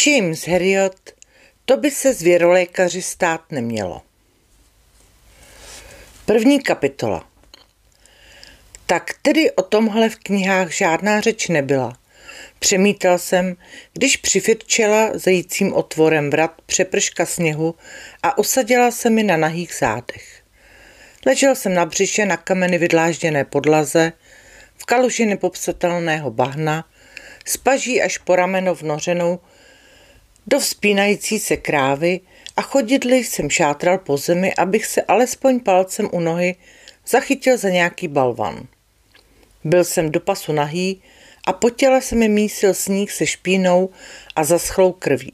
James Herriot, to by se zvěrolékaři stát nemělo. První kapitola. Tak tedy o tomhle v knihách žádná řeč nebyla. Přemítal jsem, když přifirčela zajícím otvorem vrat přeprška sněhu a usadila se mi na nahých zádech. Ležel jsem na břiše na kameny vydlážděné podlaze, v kaluži nepopsatelného bahna, s paží až po rameno vnořenou do vzpínající se krávy a chodidly jsem šátral po zemi, abych se alespoň palcem u nohy zachytil za nějaký balvan. Byl jsem do pasu nahý a po těle se mi mísil sníh se špínou a zaschlou krví.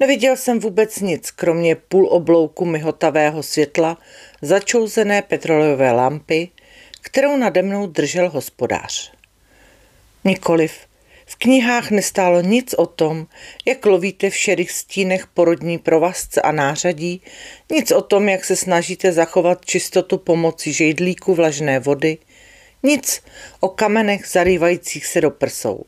Neviděl jsem vůbec nic, kromě půl oblouku mihotavého světla začouzené petrolejové lampy, kterou nade mnou držel hospodář. Nikoliv. V knihách nestálo nic o tom, jak lovíte v šedých stínech porodní provazce a nářadí, nic o tom, jak se snažíte zachovat čistotu pomocí žejdlíku vlažné vody, nic o kamenech zarývajících se do prsou.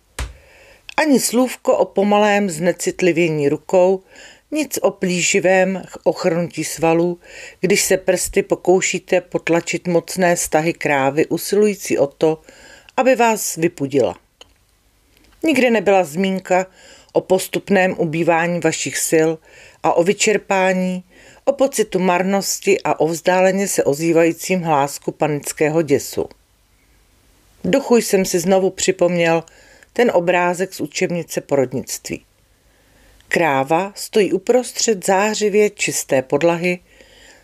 Ani slůvko o pomalém znecitlivění rukou, nic o plíživém ochrnutí svalů, když se prsty pokoušíte potlačit mocné stahy krávy usilující o to, aby vás vypudila. Nikde nebyla zmínka o postupném ubývání vašich sil a o vyčerpání, o pocitu marnosti a o vzdáleně se ozývajícím hlásku panického děsu. V duchu jsem si znovu připomněl ten obrázek z učebnice porodnictví. Kráva stojí uprostřed zářivě čisté podlahy,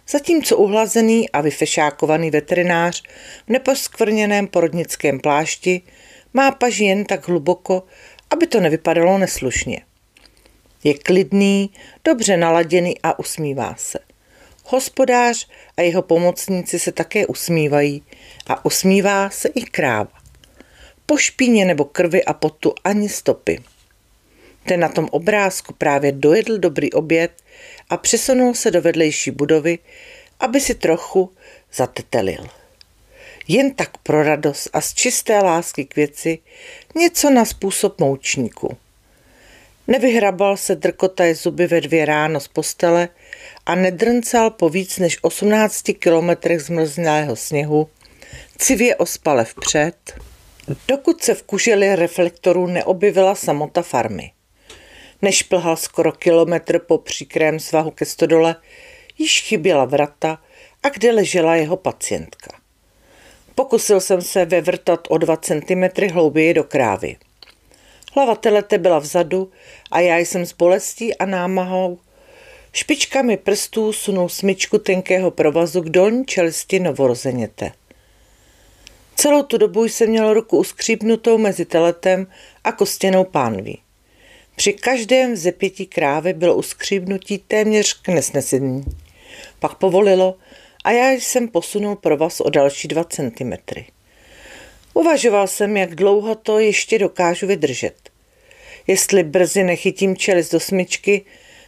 zatímco uhlazený a vyfešákovaný veterinář v neposkvrněném porodnickém plášti má paži jen tak hluboko, aby to nevypadalo neslušně. Je klidný, dobře naladěný a usmívá se. Hospodář a jeho pomocníci se také usmívají a usmívá se i kráva. Po špíně nebo krvi a potu ani stopy. Ten na tom obrázku právě dojedl dobrý oběd a přesunul se do vedlejší budovy, aby si trochu zatetelil. Jen tak pro radost a z čisté lásky k věci něco na způsob moučníku. Nevyhrabal se drkotaj zuby ve 2 ráno z postele a nedrncal po víc než 18 kilometrech zmrzlého sněhu, civě ospale vpřed, dokud se v kuželi reflektorů neobjevila samota farmy. Než plhal skoro kilometr po příkrém svahu ke stodole, již chyběla vrata a kde ležela jeho pacientka. Pokusil jsem se vevrtat o 2 centimetry hlouběji do krávy. Hlava telete byla vzadu a já jsem s bolestí a námahou špičkami prstů sunul smyčku tenkého provazu k dolní čelisti novorozeněte. Celou tu dobu jsem měl ruku uskřípnutou mezi teletem a kostěnou pánví. Při každém vzepětí krávy bylo uskřípnutí téměř k nesnesení. Pak povolilo a já jsem posunul provaz o další 2 centimetry. Uvažoval jsem, jak dlouho to ještě dokážu vydržet. Jestli brzy nechytím čelist do smyčky,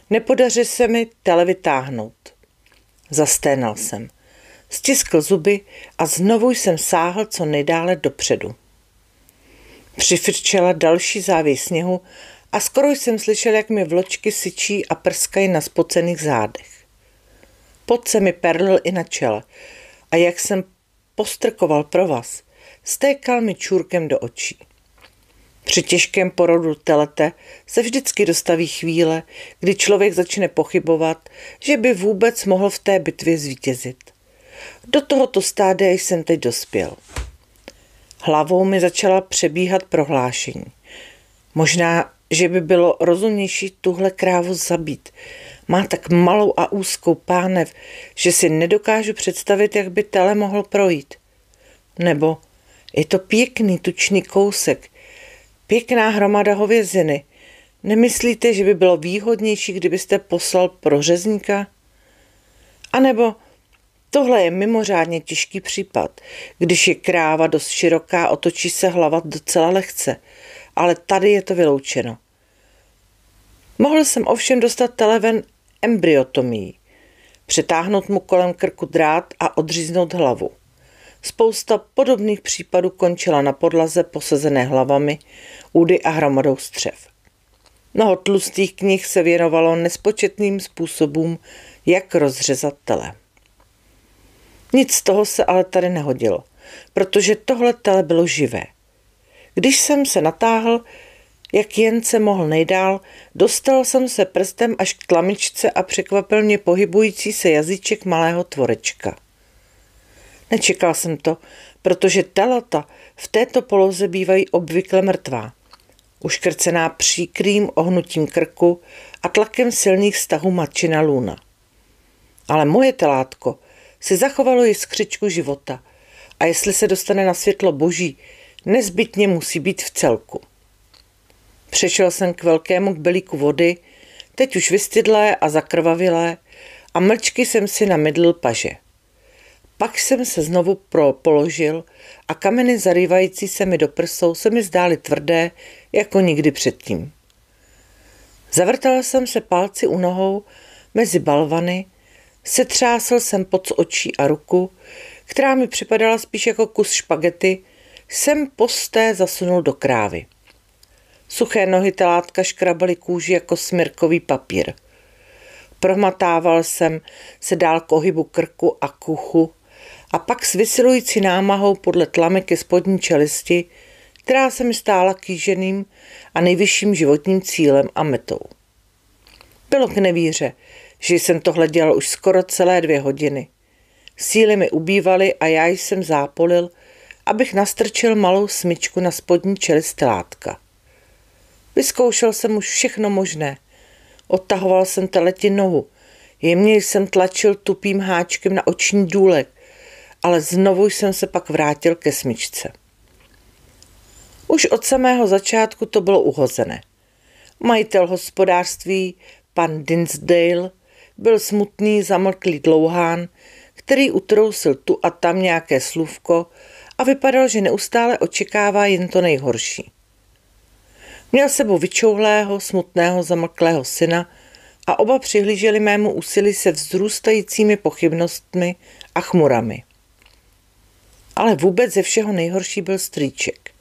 nepodaří se mi tele vytáhnout. Zasténal jsem. Stiskl zuby a znovu jsem sáhl co nejdále dopředu. Přifrčela další závěj sněhu a skoro jsem slyšel, jak mi vločky syčí a prskají na spocených zádech. Pot se mi perlil i na čele a jak jsem postrkoval provaz, stékal mi čůrkem do očí. Při těžkém porodu telete se vždycky dostaví chvíle, kdy člověk začne pochybovat, že by vůbec mohl v té bitvě zvítězit. Do tohoto stádia jsem teď dospěl. Hlavou mi začala přebíhat prohlášení. Možná, že by bylo rozumnější tuhle krávu zabít. Má tak malou a úzkou pánev, že si nedokážu představit, jak by tele mohl projít. Nebo je to pěkný tučný kousek, pěkná hromada hověziny. Nemyslíte, že by bylo výhodnější, kdybyste poslal prořezníka? A nebo tohle je mimořádně těžký případ. Když je kráva dost široká, otočí se hlava docela lehce, ale tady je to vyloučeno. Mohl jsem ovšem dostat tele ven embryotomií, přetáhnout mu kolem krku drát a odříznout hlavu. Spousta podobných případů končila na podlaze posazené hlavami, údy a hromadou střev. Mnoho tlustých knih se věnovalo nespočetným způsobům, jak rozřezat tele. Nic z toho se ale tady nehodilo, protože tohle tele bylo živé. Když jsem se natáhl, jak jen se mohl nejdál, dostal jsem se prstem až k tlamičce a překvapil mě pohybující se jazyček malého tvorečka. Nečekal jsem to, protože telata v této poloze bývají obvykle mrtvá, uškrcená příkrým ohnutím krku a tlakem silných stahů matčina lůna. Ale moje telátko si zachovalo jiskřičku života a jestli se dostane na světlo boží, nezbytně musí být v celku. Přešel jsem k velkému kbelíku vody, teď už vystydlé a zakrvavilé, a mlčky jsem si namydlil paže. Pak jsem se znovu položil a kameny zarývající se mi do prsou se mi zdály tvrdé jako nikdy předtím. Zavrtal jsem se palci u nohou mezi balvany, setřásl jsem pod z očí a ruku, která mi připadala spíš jako kus špagety, jsem posté zasunul do krávy. Suché nohy telátka škrabaly kůži jako smirkový papír. Promatával jsem se dál k ohybu krku a kuchu a pak s vysilující námahou podle tlamy ke spodní čelisti, která se mi stála kýženým a nejvyšším životním cílem a metou. Bylo k nevíře, že jsem tohle dělal už skoro celé 2 hodiny. Síly mi ubývaly a já jsem zápolil, abych nastrčil malou smyčku na spodní čelist telátka. Vyzkoušel jsem už všechno možné. Odtahoval jsem teleti nohu, jemně jsem tlačil tupým háčkem na oční důlek, ale znovu jsem se pak vrátil ke smyčce. Už od samého začátku to bylo uhozené. Majitel hospodářství, pan Dinsdale, byl smutný, zamlklý dlouhán, který utrousil tu a tam nějaké slůvko a vypadal, že neustále očekává jen to nejhorší. Měl sebou vyčouhlého, smutného, zamlklého syna a oba přihlíželi mému úsilí se vzrůstajícími pochybnostmi a chmurami. Ale vůbec ze všeho nejhorší byl strýček.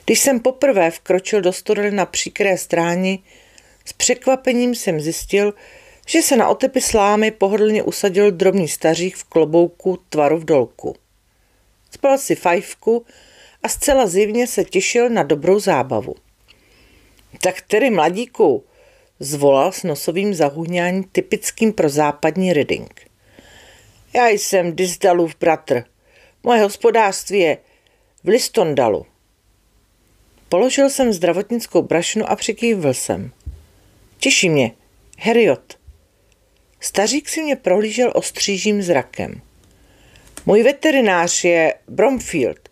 Když jsem poprvé vkročil do studely na příkré stráni, s překvapením jsem zjistil, že se na otepy slámy pohodlně usadil drobný stařík v klobouku tvaru v dolku. Spal si fajfku a zcela zjevně se těšil na dobrou zábavu. Tak tedy, mladíku, zvolal s nosovým zahuhňáním typickým pro západní Reading. Já jsem Disdalův bratr. Moje hospodářství je v Listondalu. Položil jsem zdravotnickou brašnu a přikývl jsem. Těší mě, Heriot. Stařík si mě prohlížel ostřížím zrakem. Můj veterinář je Bromfield.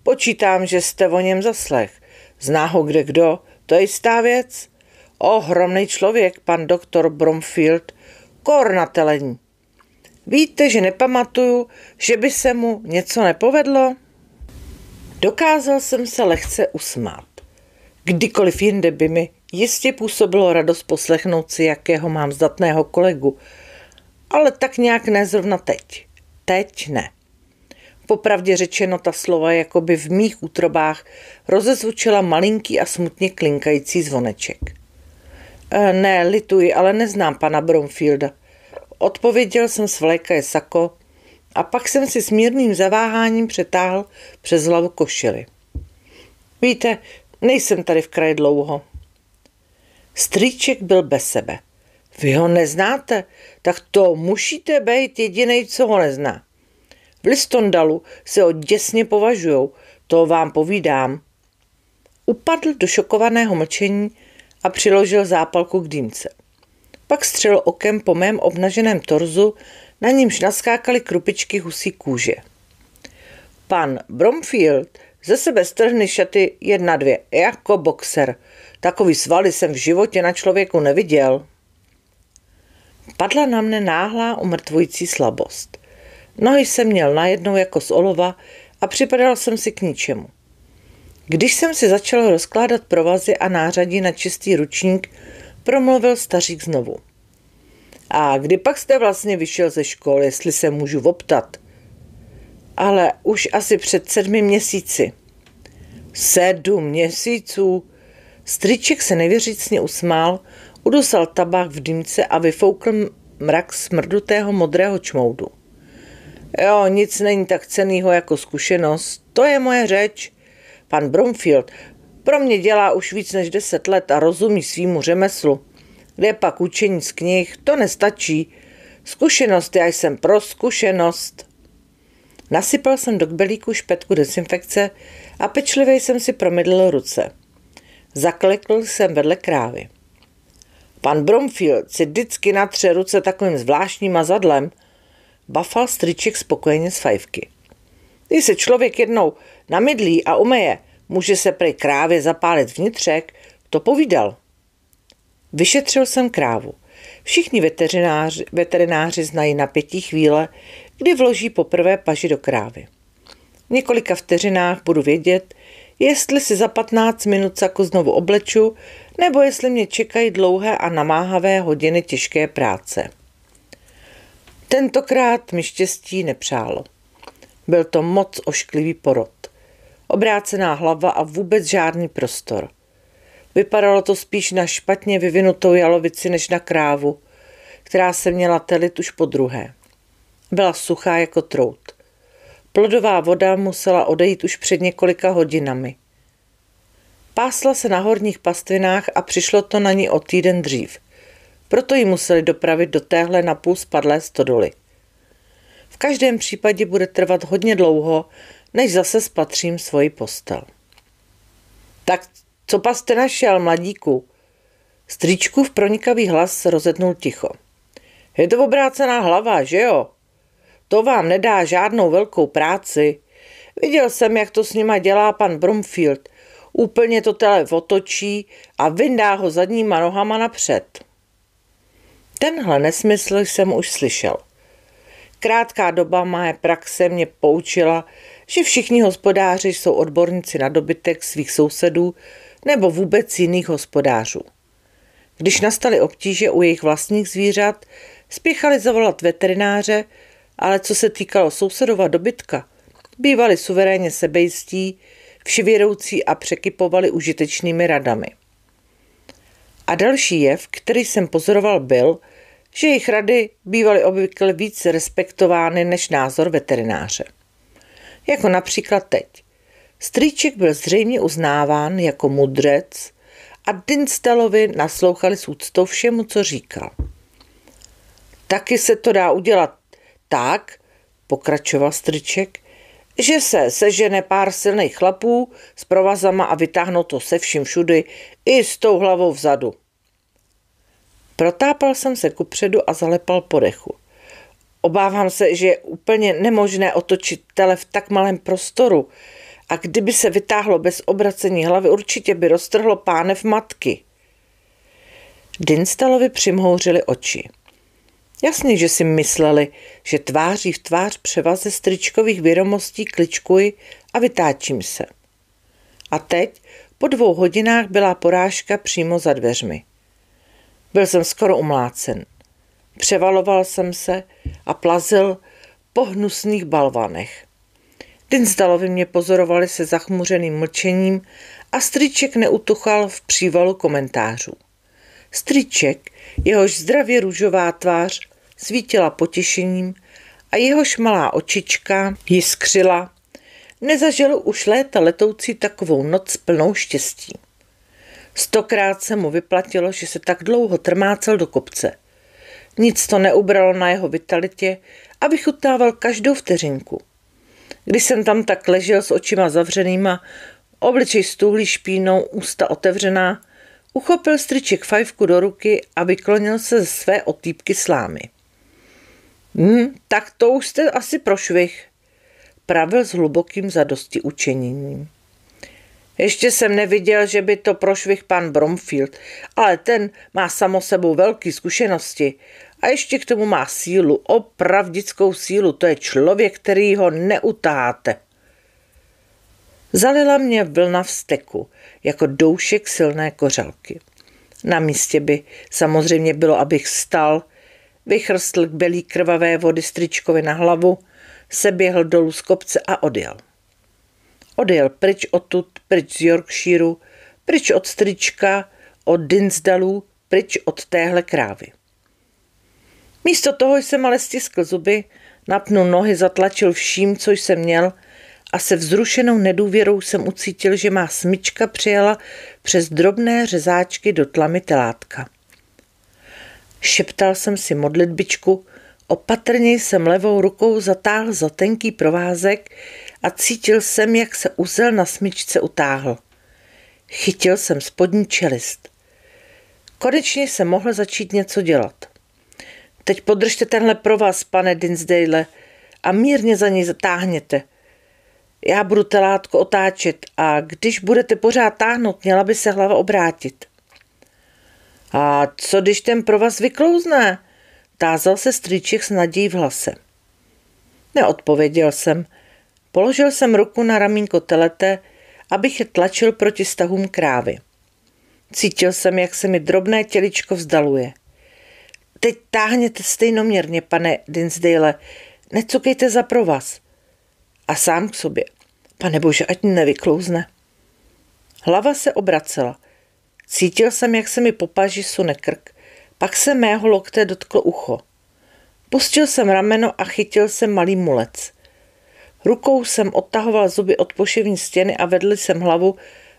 Počítám, že jste o něm zaslech. Zná ho kdo, to je jistá věc. Ohromný člověk, pan doktor Bromfield, kor na telení. Víte, že nepamatuju, že by se mu něco nepovedlo? Dokázal jsem se lehce usmát. Kdykoliv jinde by mi jistě působilo radost poslechnout si, jakého mám zdatného kolegu, ale tak nějak ne zrovna teď. Teď ne. Popravdě řečeno, ta slova jako by v mých útrobách rozezvučila malinký a smutně klinkající zvoneček. Ne, lituji, ale neznám pana Bromfielda. Odpověděl jsem s vlékaje sako a pak jsem si s mírným zaváháním přetáhl přes hlavu košili. Víte, nejsem tady v kraji dlouho. Strýček byl bez sebe. Vy ho neznáte? Tak to musíte být jedinej, co ho nezná. V Listondalu se ho děsně považujou, to vám povídám. Upadl do šokovaného mlčení a přiložil zápalku k dýmce. Pak střelil okem po mém obnaženém torzu, na nímž naskákaly krupičky husí kůže. Pan Bromfield ze sebe strhny šaty 1-2, jako boxer. Takový svaly jsem v životě na člověku neviděl. Padla na mne náhlá umrtvující slabost. Nohy jsem měl najednou jako z olova a připadal jsem si k ničemu. Když jsem si začal rozkládat provazy a nářadí na čistý ručník, promluvil stařík znovu. A kdy pak jste vlastně vyšel ze školy, jestli se můžu optat? Ale už asi před 7 měsíci. 7 měsíců? Strýček se nevěřícně usmál, udusal tabák v dýmce a vyfoukl mrak smrdutého modrého čmoudu. Jo, nic není tak cennýho jako zkušenost, to je moje řeč. Pan Bromfield pro mě dělá už víc než 10 let a rozumí svýmu řemeslu. Kde pak učení z knih, to nestačí. Zkušenost, já jsem pro zkušenost. Nasypal jsem do kbelíku špetku dezinfekce a pečlivě jsem si promydlil ruce. Zaklekl jsem vedle krávy. Pan Bromfield si vždycky natře ruce takovým zvláštním mazadlem, bafal strýček spokojeně z fajfky. Když se člověk jednou namydlí a umeje, může se prej krávě zapálit vnitřek, to povídal. Vyšetřil jsem krávu. Všichni veterináři znají napětí chvíle, kdy vloží poprvé paži do krávy. V několika vteřinách budu vědět, jestli si za 15 minut saku znovu obleču, nebo jestli mě čekají dlouhé a namáhavé hodiny těžké práce. Tentokrát mi štěstí nepřálo. Byl to moc ošklivý porod. Obrácená hlava a vůbec žádný prostor. Vypadalo to spíš na špatně vyvinutou jalovici než na krávu, která se měla telit už podruhé. Byla suchá jako trout. Plodová voda musela odejít už před několika hodinami. Pásla se na horních pastvinách a přišlo to na ní o týden dřív. Proto ji museli dopravit do téhle napůl spadlé stodoly. V každém případě bude trvat hodně dlouho, než zase spatřím svoji postel. Tak co pas jste našel, mladíku? Strýčkův pronikavý hlas rozednul ticho. Je to obrácená hlava, že jo? To vám nedá žádnou velkou práci. Viděl jsem, jak to s nima dělá pan Bromfield. Úplně to tele otočí a vyndá ho zadníma nohama napřed. Tenhle nesmysl jsem už slyšel. Krátká doba mé praxe mě poučila, že všichni hospodáři jsou odborníci na dobytek svých sousedů nebo vůbec jiných hospodářů. Když nastaly obtíže u jejich vlastních zvířat, spěchali zavolat veterináře, ale co se týkalo sousedova dobytka, bývali suverénně sebejistí, vševědoucí a překypovali užitečnými radami. A další jev, který jsem pozoroval, byl, že jejich rady bývaly obvykle víc respektovány než názor veterináře. Jako například teď. Strýček byl zřejmě uznáván jako mudrec a Dinstalovi naslouchali s úctou všemu, co říkal. Taky se to dá udělat tak, pokračoval Strýček, že se sežene pár silných chlapů s provazama a vytáhnou to se vším všudy i s tou hlavou vzadu. Protápal jsem se kupředu a zalepal po dechu. Obávám se, že je úplně nemožné otočit tele v tak malém prostoru a kdyby se vytáhlo bez obracení hlavy, určitě by roztrhlo pánev matky. Dinstalovi přimhouřili oči. Jasně, že si mysleli, že tváří v tvář převaze strýčkových vědomostí kličkuji a vytáčím se. A teď, po 2 hodinách, byla porážka přímo za dveřmi. Byl jsem skoro umlácen. Převaloval jsem se a plazil po hnusných balvanech. Dinstalovi mě pozorovali se zachmuřeným mlčením a Strýček neutuchal v přívalu komentářů. Strýček, jehož zdravě růžová tvář svítila potěšením a jehož malá očička jiskřila, nezažil už léta letoucí takovou noc plnou štěstí. 100krát se mu vyplatilo, že se tak dlouho trmácel do kopce. Nic to neubralo na jeho vitalitě a vychutnával každou vteřinku. Když jsem tam tak ležel s očima zavřenýma, obličej stůhlý špínou, ústa otevřená, uchopil Strýček fajfku do ruky a vyklonil se ze své otýpky slámy. Tak to už jste asi prošvih, pravil s hlubokým zadosti učiněním. Ještě jsem neviděl, že by to prošvih pan Bromfield, ale ten má samo sebou velké zkušenosti a ještě k tomu má sílu, opravdickou sílu, to je člověk, který ho neutáháte. Zalila mě vlna vzteku, jako doušek silné kořalky. Na místě by samozřejmě bylo, abych vstal, vychrstl kbelí krvavé vody Strýčkovi na hlavu, seběhl dolů z kopce a odjel. Odjel pryč odtud, pryč z Yorkshireu, pryč od strýčka, od Dinsdalů, pryč od téhle krávy. Místo toho jsem ale stiskl zuby, napnul nohy, zatlačil vším, co jsem měl a se vzrušenou nedůvěrou jsem ucítil, že má smyčka přijela přes drobné řezáčky do tlamy telátka. Šeptal jsem si modlitbičku, opatrně jsem levou rukou zatáhl za tenký provázek a cítil jsem, jak se uzel na smyčce utáhl. Chytil jsem spodní čelist. Konečně jsem mohl začít něco dělat. Teď podržte tenhle provaz, pane Dinsdale, a mírně za něj zatáhněte. Já budu telátko otáčet a když budete pořád táhnout, měla by se hlava obrátit. A co když ten provaz vyklouzne? Tázal se strýček s nadějí v hlase. Neodpověděl jsem. Položil jsem ruku na ramínko telete, abych je tlačil proti stahům krávy. Cítil jsem, jak se mi drobné těličko vzdaluje. Teď táhněte stejnoměrně, pane Dinsdale, necukejte za provaz. A sám k sobě. Pane bože, ať nevyklouzne. Hlava se obracela. Cítil jsem, jak se mi po paži sune krk, pak se mého lokte dotklo ucho. Pustil jsem rameno a chytil jsem malý mulec. Rukou jsem odtahoval zuby od poševní stěny a vedl jsem hlavu,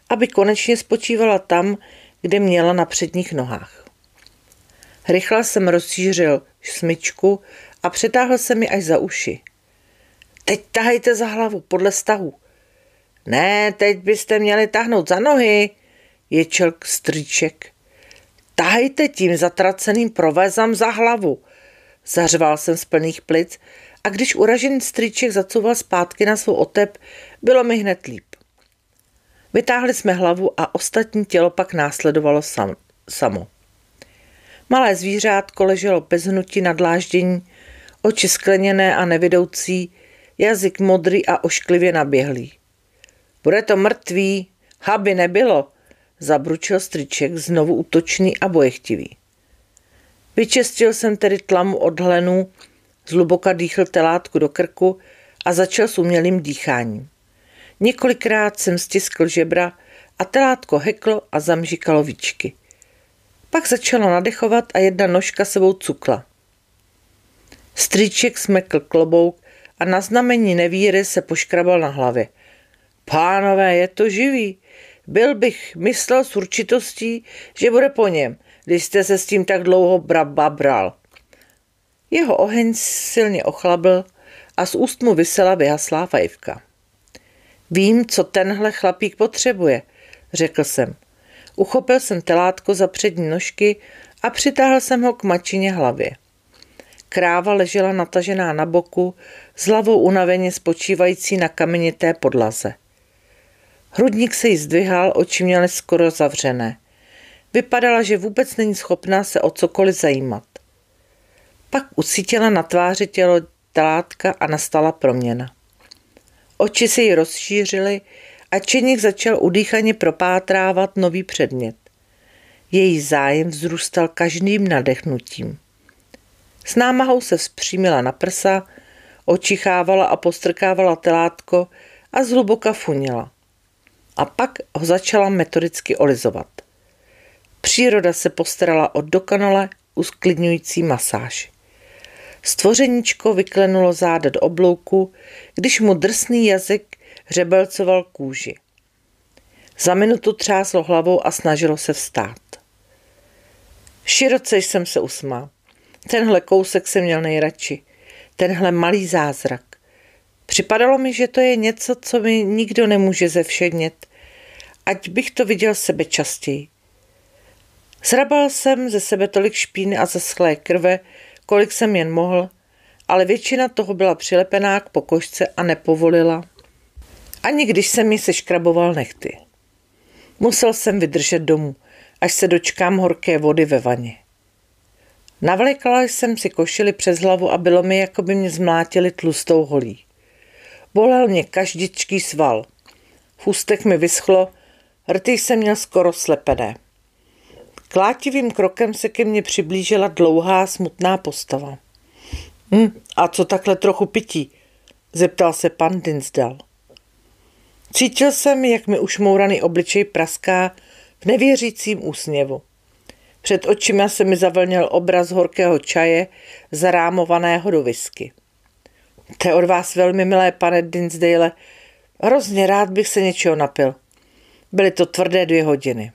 aby konečně spočívala tam, kde měla na předních nohách. Rychle jsem rozšířil smyčku a přetáhl jsem ji až za uši. Teď tahejte za hlavu, podle stahu. Ne, teď byste měli tahnout za nohy, ječel strýček. Tahejte tím zatraceným provezem za hlavu, zařval jsem z plných plic a když uražený strýček zacouval zpátky na svou otep, bylo mi hned líp. Vytáhli jsme hlavu a ostatní tělo pak následovalo samo. Malé zvířátko leželo bez hnutí na dláždění, oči skleněné a nevidoucí, jazyk modrý a ošklivě naběhlý. Bude to mrtvý, aby nebylo, zabručil strýček, znovu útočný a bojechtivý. Vyčistil jsem tedy tlamu od hlenů, zhluboka dýchl telátku do krku a začal s umělým dýcháním. Několikrát jsem stiskl žebra a telátko heklo a zamžikalo víčky. Pak začalo nadechovat a jedna nožka sebou cukla. Strýček smekl klobouk a na znamení nevíry se poškrabal na hlavě. Pánové, je to živý. Byl bych myslel s určitostí, že bude po něm, když jste se s tím tak dlouho babral. Jeho oheň silně ochlabl a z úst mu visela vyhaslá fajfka. Vím, co tenhle chlapík potřebuje, řekl jsem. Uchopil jsem telátko za přední nožky a přitáhl jsem ho k mačině hlavě. Kráva ležela natažená na boku, s hlavou unaveně spočívající na kamenité podlaze. Hrudník se jí zdvihal, oči měly skoro zavřené. Vypadala, že vůbec není schopná se o cokoliv zajímat. Pak ucítila na tváři tělo telátka a nastala proměna. Oči se jí rozšířily a čeník začal udýchaně propátrávat nový předmět. Její zájem vzrůstal každým nadechnutím. S námahou se vzpřímila na prsa, očichávala a postrkávala telátko a zhluboka funila. A pak ho začala metodicky olizovat. Příroda se postarala o dokonale usklidňující masáž. Stvořeníčko vyklenulo záda do oblouku, když mu drsný jazyk hřebelcoval kůži. Za minutu třáslo hlavou a snažilo se vstát. Široce jsem se usmál. Tenhle kousek jsem měl nejradši. Tenhle malý zázrak. Připadalo mi, že to je něco, co mi nikdo nemůže zevšednit, ať bych to viděl sebe častěji. Zhrabal jsem ze sebe tolik špíny a zeschlé krve, kolik jsem jen mohl, ale většina toho byla přilepená k pokožce a nepovolila, ani když jsem ji seškraboval nehty. Musel jsem vydržet domů, až se dočkám horké vody ve vaně. Navlékala jsem si košili přes hlavu a bylo mi, jako by mě zmlátili tlustou holí. Bolel mě každičký sval. V ústech mi vyschlo, rty jsem měl skoro slepené. Klátivým krokem se ke mně přiblížila dlouhá, smutná postava. A co takhle trochu pití? Zeptal se pan Dinsdale. Cítil jsem, jak mi ušmouraný obličej praská v nevěřícím úsměvu. Před očima se mi zavlnil obraz horkého čaje, zarámovaného do whisky. To je od vás velmi milé, pane Dinsdale. Hrozně rád bych se něčeho napil. Byly to tvrdé 2 hodiny.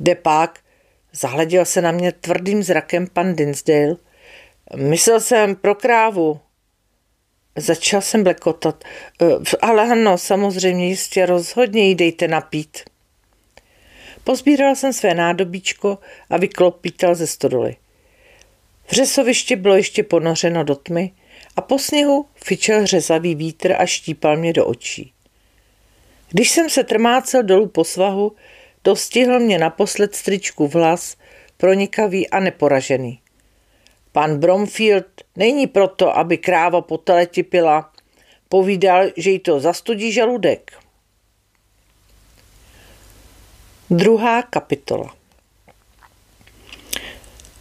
Depák, zahleděl se na mě tvrdým zrakem pan Dinsdale. Myslel jsem pro krávu. Začal jsem blekotat. Ale ano, samozřejmě, jistě, rozhodně jí dejte napít. Pozbíral jsem své nádobíčko a vyklopítal ze stodoly. Vřesoviště bylo ještě ponořeno do tmy a po sněhu fičel řezavý vítr a štípal mě do očí. Když jsem se trmácel dolů po svahu, dostihl mě naposled stričku vlas, pronikavý a neporažený. Pan Bromfield není proto, aby kráva po teleti pila. Povídal, že jí to zastudí žaludek. 2. kapitola.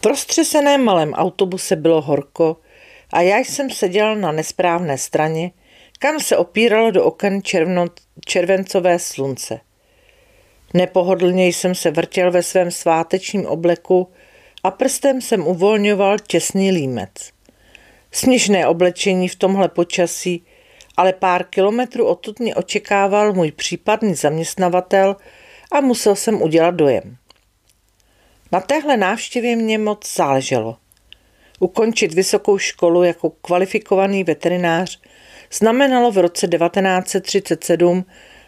V roztřeseném malém autobuse bylo horko a já jsem seděl na nesprávné straně, kam se opíralo do oken červencové slunce. Nepohodlně jsem se vrtěl ve svém svátečním obleku a prstem jsem uvolňoval těsný límec. Sněžné oblečení v tomhle počasí, ale pár kilometrů odtud mě očekával můj případný zaměstnavatel a musel jsem udělat dojem. Na téhle návštěvě mě moc záleželo. Ukončit vysokou školu jako kvalifikovaný veterinář znamenalo v roce 1937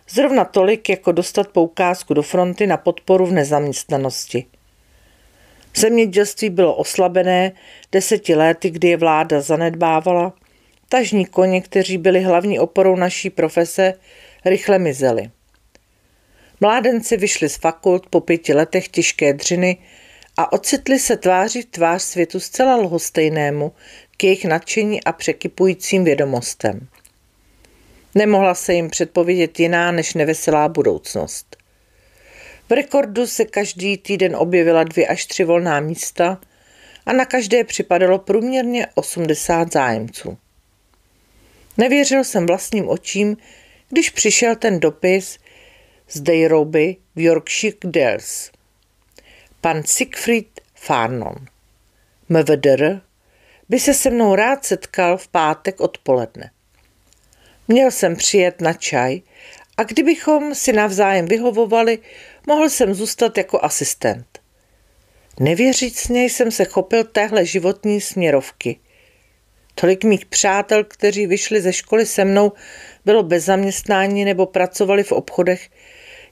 zrovna tolik, jako dostat poukázku do fronty na podporu v nezaměstnanosti. Zemědělství bylo oslabené 10 lety, kdy je vláda zanedbávala. Tažní koně, kteří byli hlavní oporou naší profese, rychle mizeli. Mládenci vyšli z fakult po 5 letech těžké dřiny a ocitli se tváří v tvář světu zcela lhostejnému k jejich nadšení a překypujícím vědomostem. Nemohla se jim předpovědět jiná než neveselá budoucnost. V rekordu se každý týden objevila 2 až 3 volná místa a na každé připadalo průměrně 80 zájemců. Nevěřil jsem vlastním očím, když přišel ten dopis z Dejroby v Yorkshire Dales. Pan Siegfried Farnon, MVDR, by se mnou rád setkal v pátek odpoledne. Měl jsem přijet na čaj a kdybychom si navzájem vyhovovali, mohl jsem zůstat jako asistent. Nevěřícně jsem se chopil téhle životní směrovky. Tolik mých přátel, kteří vyšli ze školy se mnou, bylo bez zaměstnání nebo pracovali v obchodech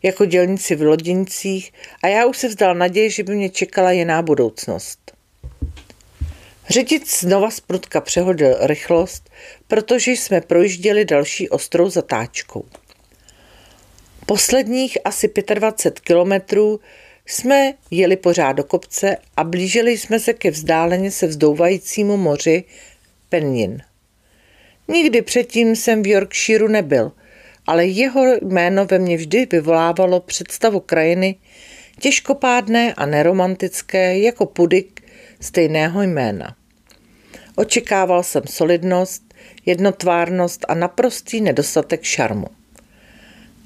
jako dělníci v loděnicích a já už se vzdal naději, že by mě čekala jiná budoucnost. Řidič znova z prutka přehodil rychlost, protože jsme projížděli další ostrou zatáčkou. Posledních asi 25 kilometrů jsme jeli pořád do kopce a blížili jsme se ke vzdáleně se vzdouvajícímu moři Pennin. Nikdy předtím jsem v Yorkshireu nebyl, ale jeho jméno ve mně vždy vyvolávalo představu krajiny těžkopádné a neromantické jako Pudik stejného jména. Očekával jsem solidnost, jednotvárnost a naprostý nedostatek šarmu.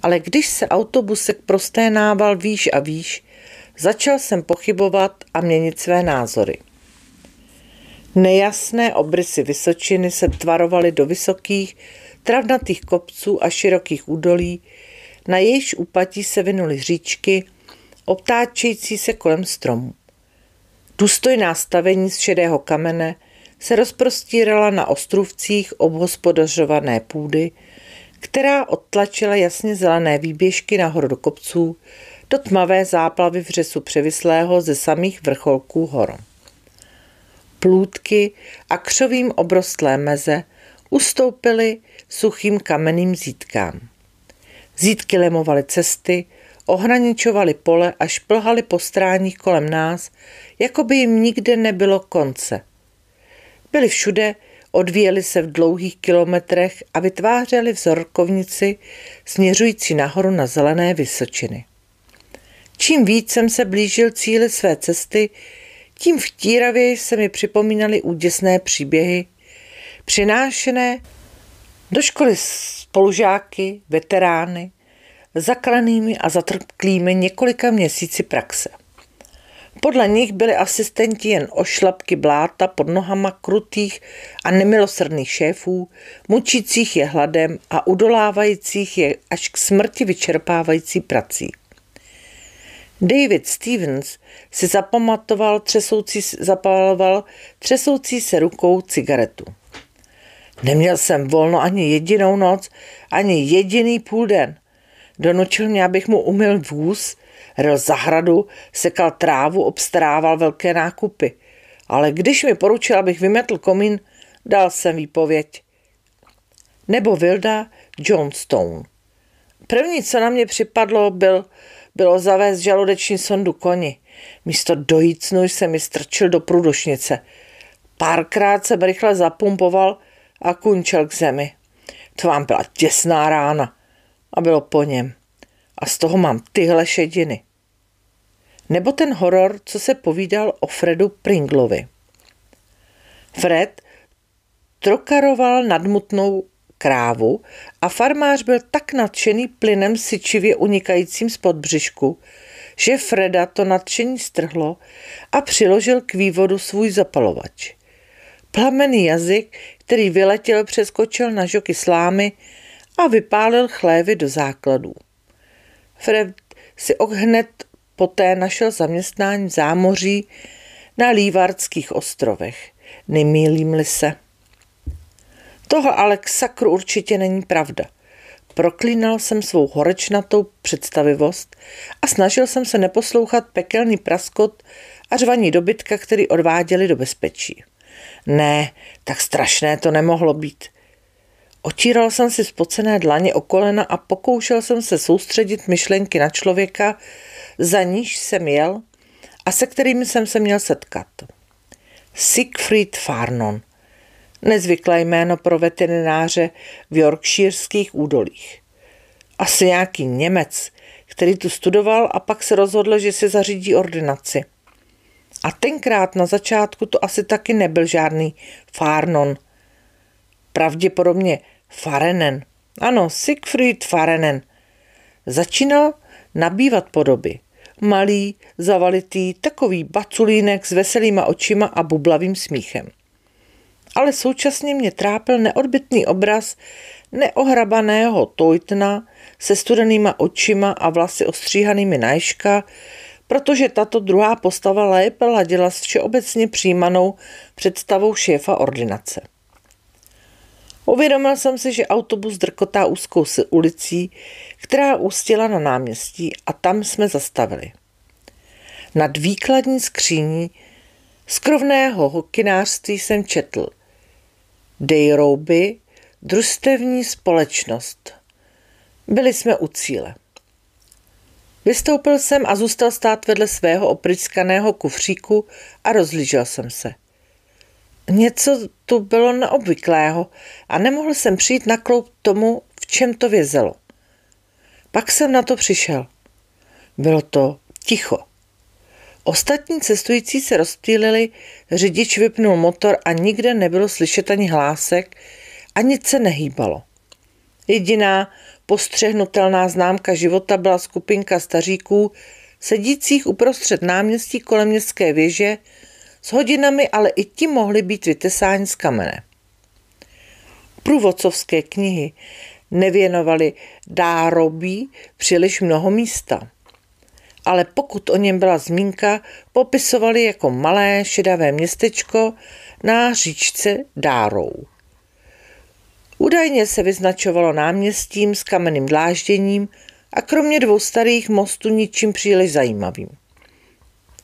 Ale když se autobusek prosténával výš a výš, začal jsem pochybovat a měnit své názory. Nejasné obrysy Vysočiny se tvarovaly do vysokých, travnatých kopců a širokých údolí, na jejichž úpatí se vinuly říčky, obtáčející se kolem stromů. Důstojná stavení z šedého kamene se rozprostírala na ostrůvcích obhospodařované půdy, která odtlačila jasně zelené výběžky nahoru do kopců, do tmavé záplavy vřesu převislého ze samých vrcholků hor. Plůtky a křovím obrostlé meze ustoupily suchým kamenným zítkám. Zítky lemovaly cesty, ohraničovaly pole a šplhaly po stráních kolem nás, jako by jim nikde nebylo konce. Byly všude, odvíjely se v dlouhých kilometrech a vytvářely vzorkovnici směřující nahoru na zelené Vysočiny. Čím víc jsem se blížil cíli své cesty, tím vtíravěji se mi připomínaly úděsné příběhy, přinášené do školy spolužáky, veterány, zaklanými a zatrklými několika měsíci praxe. Podle nich byli asistenti jen ošlapky bláta pod nohama krutých a nemilosrdných šéfů, mučících je hladem a udolávajících je až k smrti vyčerpávající prací. David Stevens si zapaloval třesoucí se rukou cigaretu. Neměl jsem volno ani jedinou noc, ani jediný půl den. Donučil mě, abych mu umyl vůz, ryl zahradu, sekal trávu, obstarával velké nákupy. Ale když mi poručil, abych vymetl komín, dal jsem výpověď. Nebo Wilda Johnstone. První, co na mě připadlo, bylo zavést žaludeční sondu koni. Místo dojícnu jsem mi strčil do průdušnice. Párkrát jsem rychle zapumpoval a kunčel k zemi. To vám byla těsná rána. A bylo po něm. A z toho mám tyhle šediny. Nebo ten horor, co se povídal o Fredu Pringlovi. Fred trokaroval nadmutnou krávu a farmář byl tak nadšený plynem syčivě unikajícím spod břišku, že Freda to nadšení strhlo a přiložil k vývodu svůj zapalovač. Plamenný jazyk, který vyletěl, přeskočil na žoky slámy a vypálil chlévy do základů. Fred si hned poté našel zaměstnání v zámoří na Lívarských ostrovech. Nemýlím-li se. Tohle ale k sakru určitě není pravda. Proklínal jsem svou horečnatou představivost a snažil jsem se neposlouchat pekelný praskot a řvaní dobytka, který odváděli do bezpečí. Ne, tak strašné to nemohlo být. Otíral jsem si spocené dlaně o kolena a pokoušel jsem se soustředit myšlenky na člověka, za níž jsem jel a se kterými jsem se měl setkat. Siegfried Farnon. Nezvyklé jméno pro veterináře v yorkshireských údolích. Asi nějaký Němec, který tu studoval a pak se rozhodl, že si zařídí ordinaci. A tenkrát na začátku to asi taky nebyl žádný Farnon. Pravděpodobně Farenen. Ano, Siegfried Farenen. Začínal nabývat podoby. Malý, zavalitý, takový baculínek s veselýma očima a bublavým smíchem. Ale současně mě trápil neodbytný obraz neohrabaného tojtna se studenýma očima a vlasy ostříhanými na ježka, protože tato druhá postava lépe ladila s všeobecně přijímanou představou šéfa ordinace. Uvědomil jsem si, že autobus drkotá úzkou ulicí, která ústila na náměstí, a tam jsme zastavili. Nad výkladní skříní skrovného hokinářství jsem četl: Dejrouby, družstevní společnost. Byli jsme u cíle. Vystoupil jsem a zůstal stát vedle svého opryskaného kufříku a rozhlížel jsem se. Něco tu bylo neobvyklého a nemohl jsem přijít na kloub tomu, v čem to vězelo. Pak jsem na to přišel. Bylo to ticho. Ostatní cestující se rozptýlili, řidič vypnul motor a nikde nebylo slyšet ani hlásek a nic se nehýbalo. Jediná postřehnutelná známka života byla skupinka staříků, sedících uprostřed náměstí kolem městské věže, s hodinami, ale i ti mohli být vytesáni z kamene. Průvodcovské knihy nevěnovaly Dárobí příliš mnoho místa. Ale pokud o něm byla zmínka, popisovali jako malé šedavé městečko na říčce Dárou. Údajně se vyznačovalo náměstím s kamenným dlážděním a kromě 2 starých mostů ničím příliš zajímavým.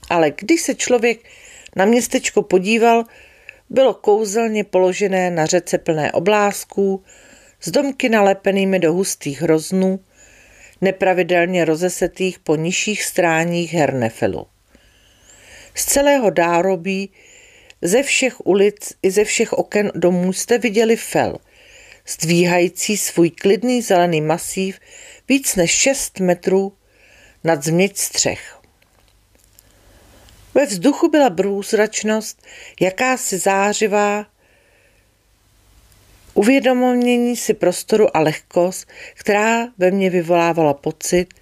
Ale když se člověk na městečko podíval, bylo kouzelně položené na řece plné oblázků, s domky nalepenými do hustých hroznů, nepravidelně rozesetých po nižších stráních Hernefelu. Z celého Dárobí, ze všech ulic i ze všech oken domů jste viděli Fel, zdvíhající svůj klidný zelený masív víc než 6 metrů nad změť střech. Ve vzduchu byla průzračnost, jakási zářivá, Uvědomění si prostoru a lehkost, která ve mně vyvolávala pocit,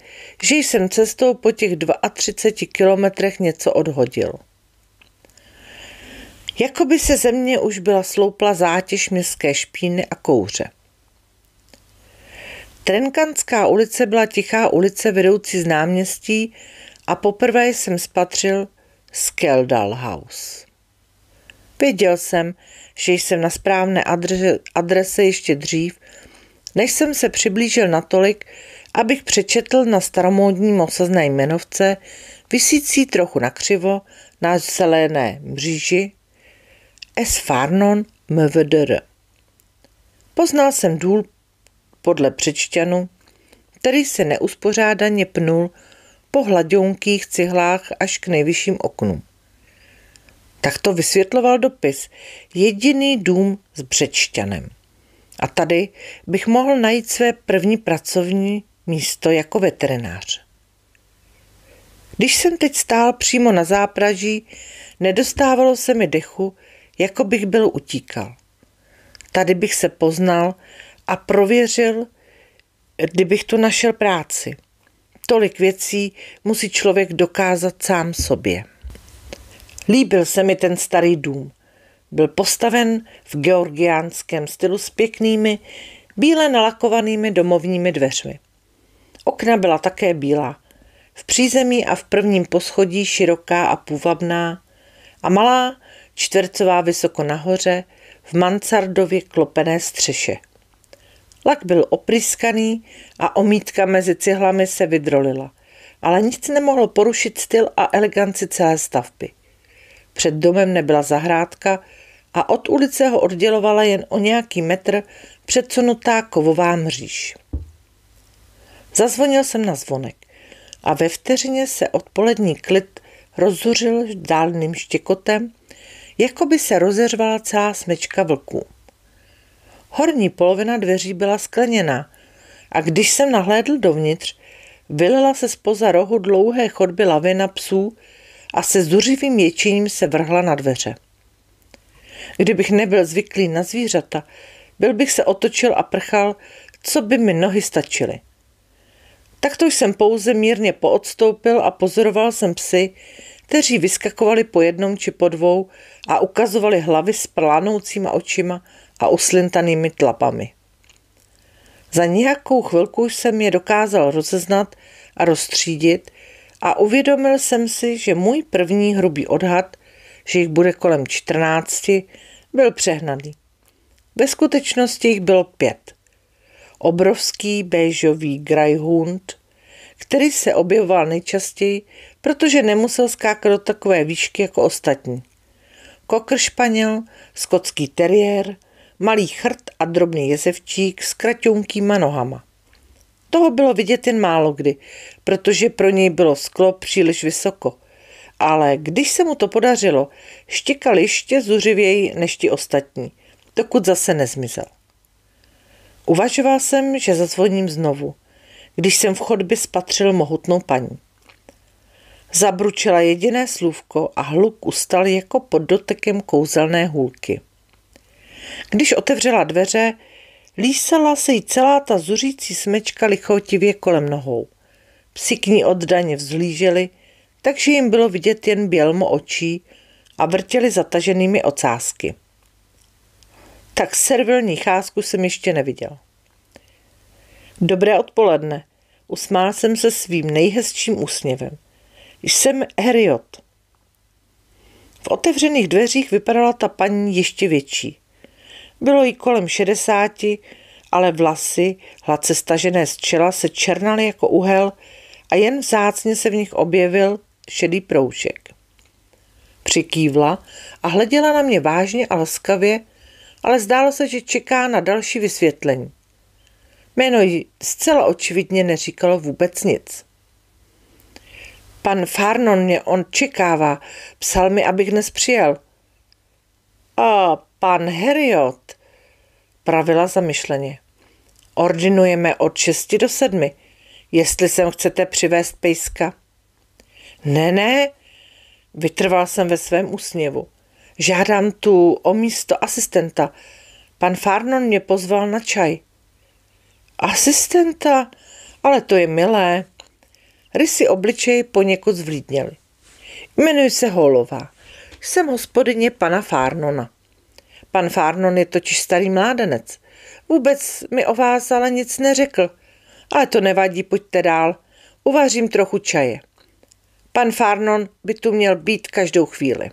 že jsem cestou po těch 32 kilometrech něco odhodil. Jakoby se ze mě už byla sloupla zátěž městské špíny a kouře. Trenkanská ulice byla tichá ulice vedoucí z náměstí a poprvé jsem spatřil Skeldale House. Věděl jsem, že jsem na správné adrese ještě dřív, než jsem se přiblížil natolik, abych přečetl na staromódním osazené jmenovce, visící trochu nakřivo na zelené mříži S. Farnon MVDR. Poznal jsem důl podle přečťanu, který se neuspořádaně pnul po hladounkých cihlách až k nejvyšším oknům. Tak to vysvětloval dopis. Jediný dům s Břečťanem. A tady bych mohl najít své první pracovní místo jako veterinář. Když jsem teď stál přímo na zápraží, nedostávalo se mi dechu, jako bych byl utíkal. Tady bych se poznal a prověřil, kdybych tu našel práci. Tolik věcí musí člověk dokázat sám sobě. Líbil se mi ten starý dům. Byl postaven v georgiánském stylu s pěknými, bíle nalakovanými domovními dveřmi. Okna byla také bílá. V přízemí a v prvním poschodí široká a půvabná a malá čtvercová vysoko nahoře v mansardově klopené střeše. Lak byl opryskaný a omítka mezi cihlami se vydrolila, ale nic nemohlo porušit styl a eleganci celé stavby. Před domem nebyla zahrádka a od ulice ho oddělovala jen o nějaký metr předsunutá kovová mříž. Zazvonil jsem na zvonek a ve vteřině se odpolední klid rozzuřil dálným štěkotem, jako by se rozeřvala celá smečka vlků. Horní polovina dveří byla skleněná a když jsem nahlédl dovnitř, vylila se zpoza rohu dlouhé chodby lavina psů a se zuřivým ječením se vrhla na dveře. Kdybych nebyl zvyklý na zvířata, byl bych se otočil a prchal, co by mi nohy stačily. Takto jsem pouze mírně poodstoupil a pozoroval jsem psy, kteří vyskakovali po jednom či po dvou a ukazovali hlavy s plánoucíma očima a uslintanými tlapami. Za nějakou chvilku jsem je dokázal rozeznat a rozstřídit a uvědomil jsem si, že můj první hrubý odhad, že jich bude kolem 14, byl přehnaný. Ve skutečnosti jich bylo 5. Obrovský béžový greyhound, který se objevoval nejčastěji, protože nemusel skákat do takové výšky jako ostatní. Cocker španěl, skotský teriér, malý chrt a drobný jezevčík s kraťounkýma nohama. Toho bylo vidět jen málo kdy, protože pro něj bylo sklo příliš vysoko. Ale když se mu to podařilo, štěkal ještě zuřivěji než ti ostatní, dokud zase nezmizel. Uvažoval jsem, že zazvoním znovu, když jsem v chodbě spatřil mohutnou paní. Zabručila jediné slůvko a hluk ustal jako pod dotekem kouzelné hůlky. Když otevřela dveře, lísala se jí celá ta zuřící smečka lichotivě kolem nohou. Psi k ní oddaně vzhlíželi, takže jim bylo vidět jen bělmo očí a vrtěli zataženými ocásky. Tak servilní cházku jsem ještě neviděl. Dobré odpoledne, usmál jsem se svým nejhezčím úsměvem. Jsem Heriot. V otevřených dveřích vypadala ta paní ještě větší. Bylo jí kolem 60, ale vlasy, hladce stažené z čela, se černaly jako uhel a jen vzácně se v nich objevil šedý proužek. Přikývla a hleděla na mě vážně a laskavě, ale zdálo se, že čeká na další vysvětlení. Jméno jí zcela očividně neříkalo vůbec nic. Pan Farnon mě čekává, psal mi, abych dnes přijel. A pan Heriot, pravila zamyšleně. Ordinujeme od 6 do 7, jestli sem chcete přivést pejska. Ne, vytrval jsem ve svém úsměvu. Žádám tu o místo asistenta. Pan Farnon mě pozval na čaj. Asistenta? Ale to je milé. Rysy obličeje poněkud zvlídněly. Jmenuji se Hallová. Jsem hospodyně pana Farnona. Pan Farnon je totiž starý mládenec. Vůbec mi o vás ale nic neřekl. Ale to nevadí, pojďte dál. Uvařím trochu čaje. Pan Farnon by tu měl být každou chvíli.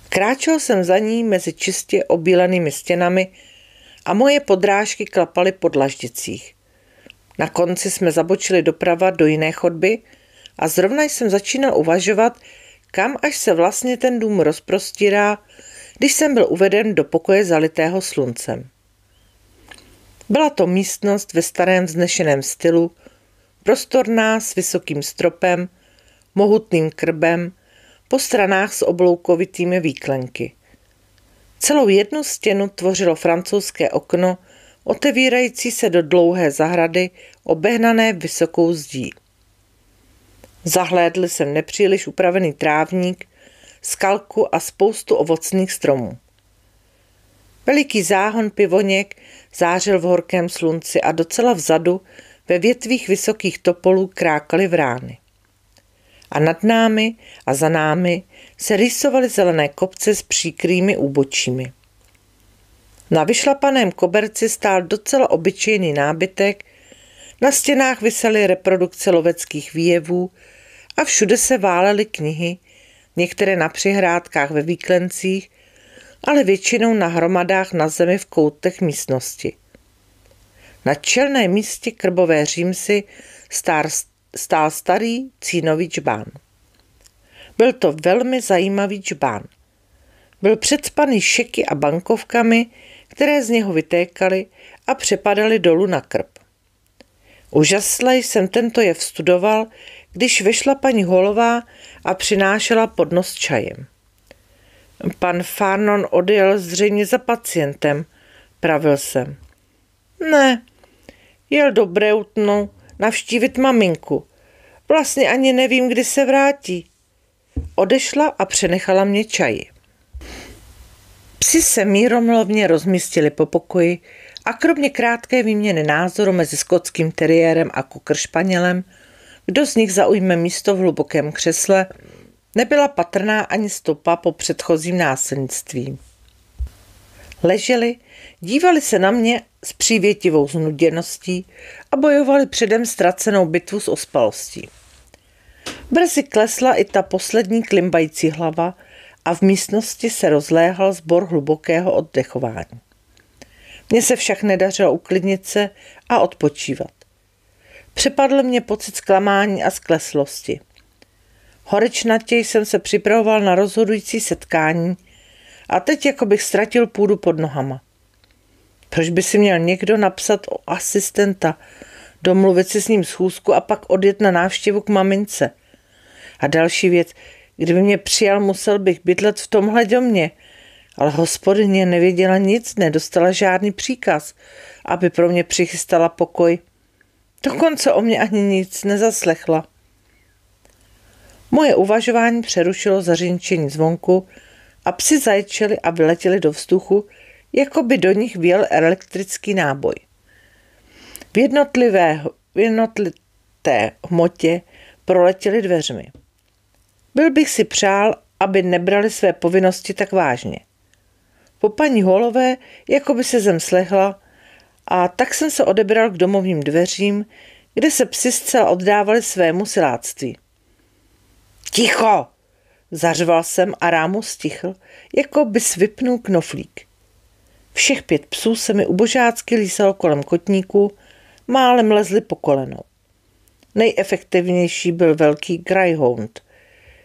Kráčel jsem za ní mezi čistě obílenými stěnami a moje podrážky klapaly po dlaždicích. Na konci jsme zabočili doprava do jiné chodby a zrovna jsem začínal uvažovat, kam až se vlastně ten dům rozprostírá, když jsem byl uveden do pokoje zalitého sluncem. Byla to místnost ve starém vznešeném stylu, prostorná s vysokým stropem, mohutným krbem, po stranách s obloukovitými výklenky. Celou jednu stěnu tvořilo francouzské okno, otevírající se do dlouhé zahrady, obehnané vysokou zdí. Zahlédl jsem nepříliš upravený trávník, skalku a spoustu ovocných stromů. Veliký záhon pivoněk zářil v horkém slunci a docela vzadu ve větvích vysokých topolů krákaly vrány. A nad námi a za námi se rýsovaly zelené kopce s příkrými úbočími. Na vyšlapaném koberci stál docela obyčejný nábytek, na stěnách visely reprodukce loveckých výjevů a všude se válely knihy, některé na přihrádkách ve výklencích, ale většinou na hromadách na zemi v koutech místnosti. Na čelném místě krbové římsy stál starý cínový džbán. Byl to velmi zajímavý džbán. Byl přecpaný šeky a bankovkami, které z něho vytékaly a přepadaly dolů na krb. Úžasle jsem tento jev studoval, když vyšla paní Hallová a přinášela podnos čajem. Pan Farnon odjel zřejmě za pacientem, pravil jsem. Ne, jel do Breutonu navštívit maminku. Vlastně ani nevím, kdy se vrátí. Odešla a přenechala mě čaji. Psi se míromilovně rozmístili po pokoji a kromě krátké výměny názoru mezi skotským teriérem a cocker španělem, kdo z nich zaujme místo v hlubokém křesle, nebyla patrná ani stopa po předchozím násilnictví. Leželi, dívali se na mě s přívětivou znuděností a bojovali předem ztracenou bitvu s ospalostí. Brzy klesla i ta poslední klimbající hlava a v místnosti se rozléhal sbor hlubokého oddechování. Mně se však nedařilo uklidnit se a odpočívat. Přepadl mě pocit zklamání a skleslosti. Horečnatě jsem se připravoval na rozhodující setkání a teď jako bych ztratil půdu pod nohama. Proč by si měl někdo napsat o asistenta, domluvit si s ním schůzku a pak odjet na návštěvu k mamince? A další věc, kdyby mě přijal, musel bych bydlet v tomhle domě, ale hospodyně nevěděla nic, nedostala žádný příkaz, aby pro mě přichystala pokoj. Dokonce o mě ani nic nezaslechla. Moje uvažování přerušilo zařinčení zvonku a psi zaječeli a vyletěli do vzduchu, jako by do nich vjel elektrický náboj. V jednotlité hmotě proletěli dveřmi. Byl bych si přál, aby nebrali své povinnosti tak vážně. Po paní Hallové jako by se zem slehla a tak jsem se odebral k domovním dveřím, kde se psi zcela oddávali svému siláctví. Ticho! Zařval jsem a rámu stichl, jako by vypnul knoflík. Všech 5 psů se mi ubožácky lísalo kolem kotníku, málem lezli po kolenou. Nejefektivnější byl velký greyhound,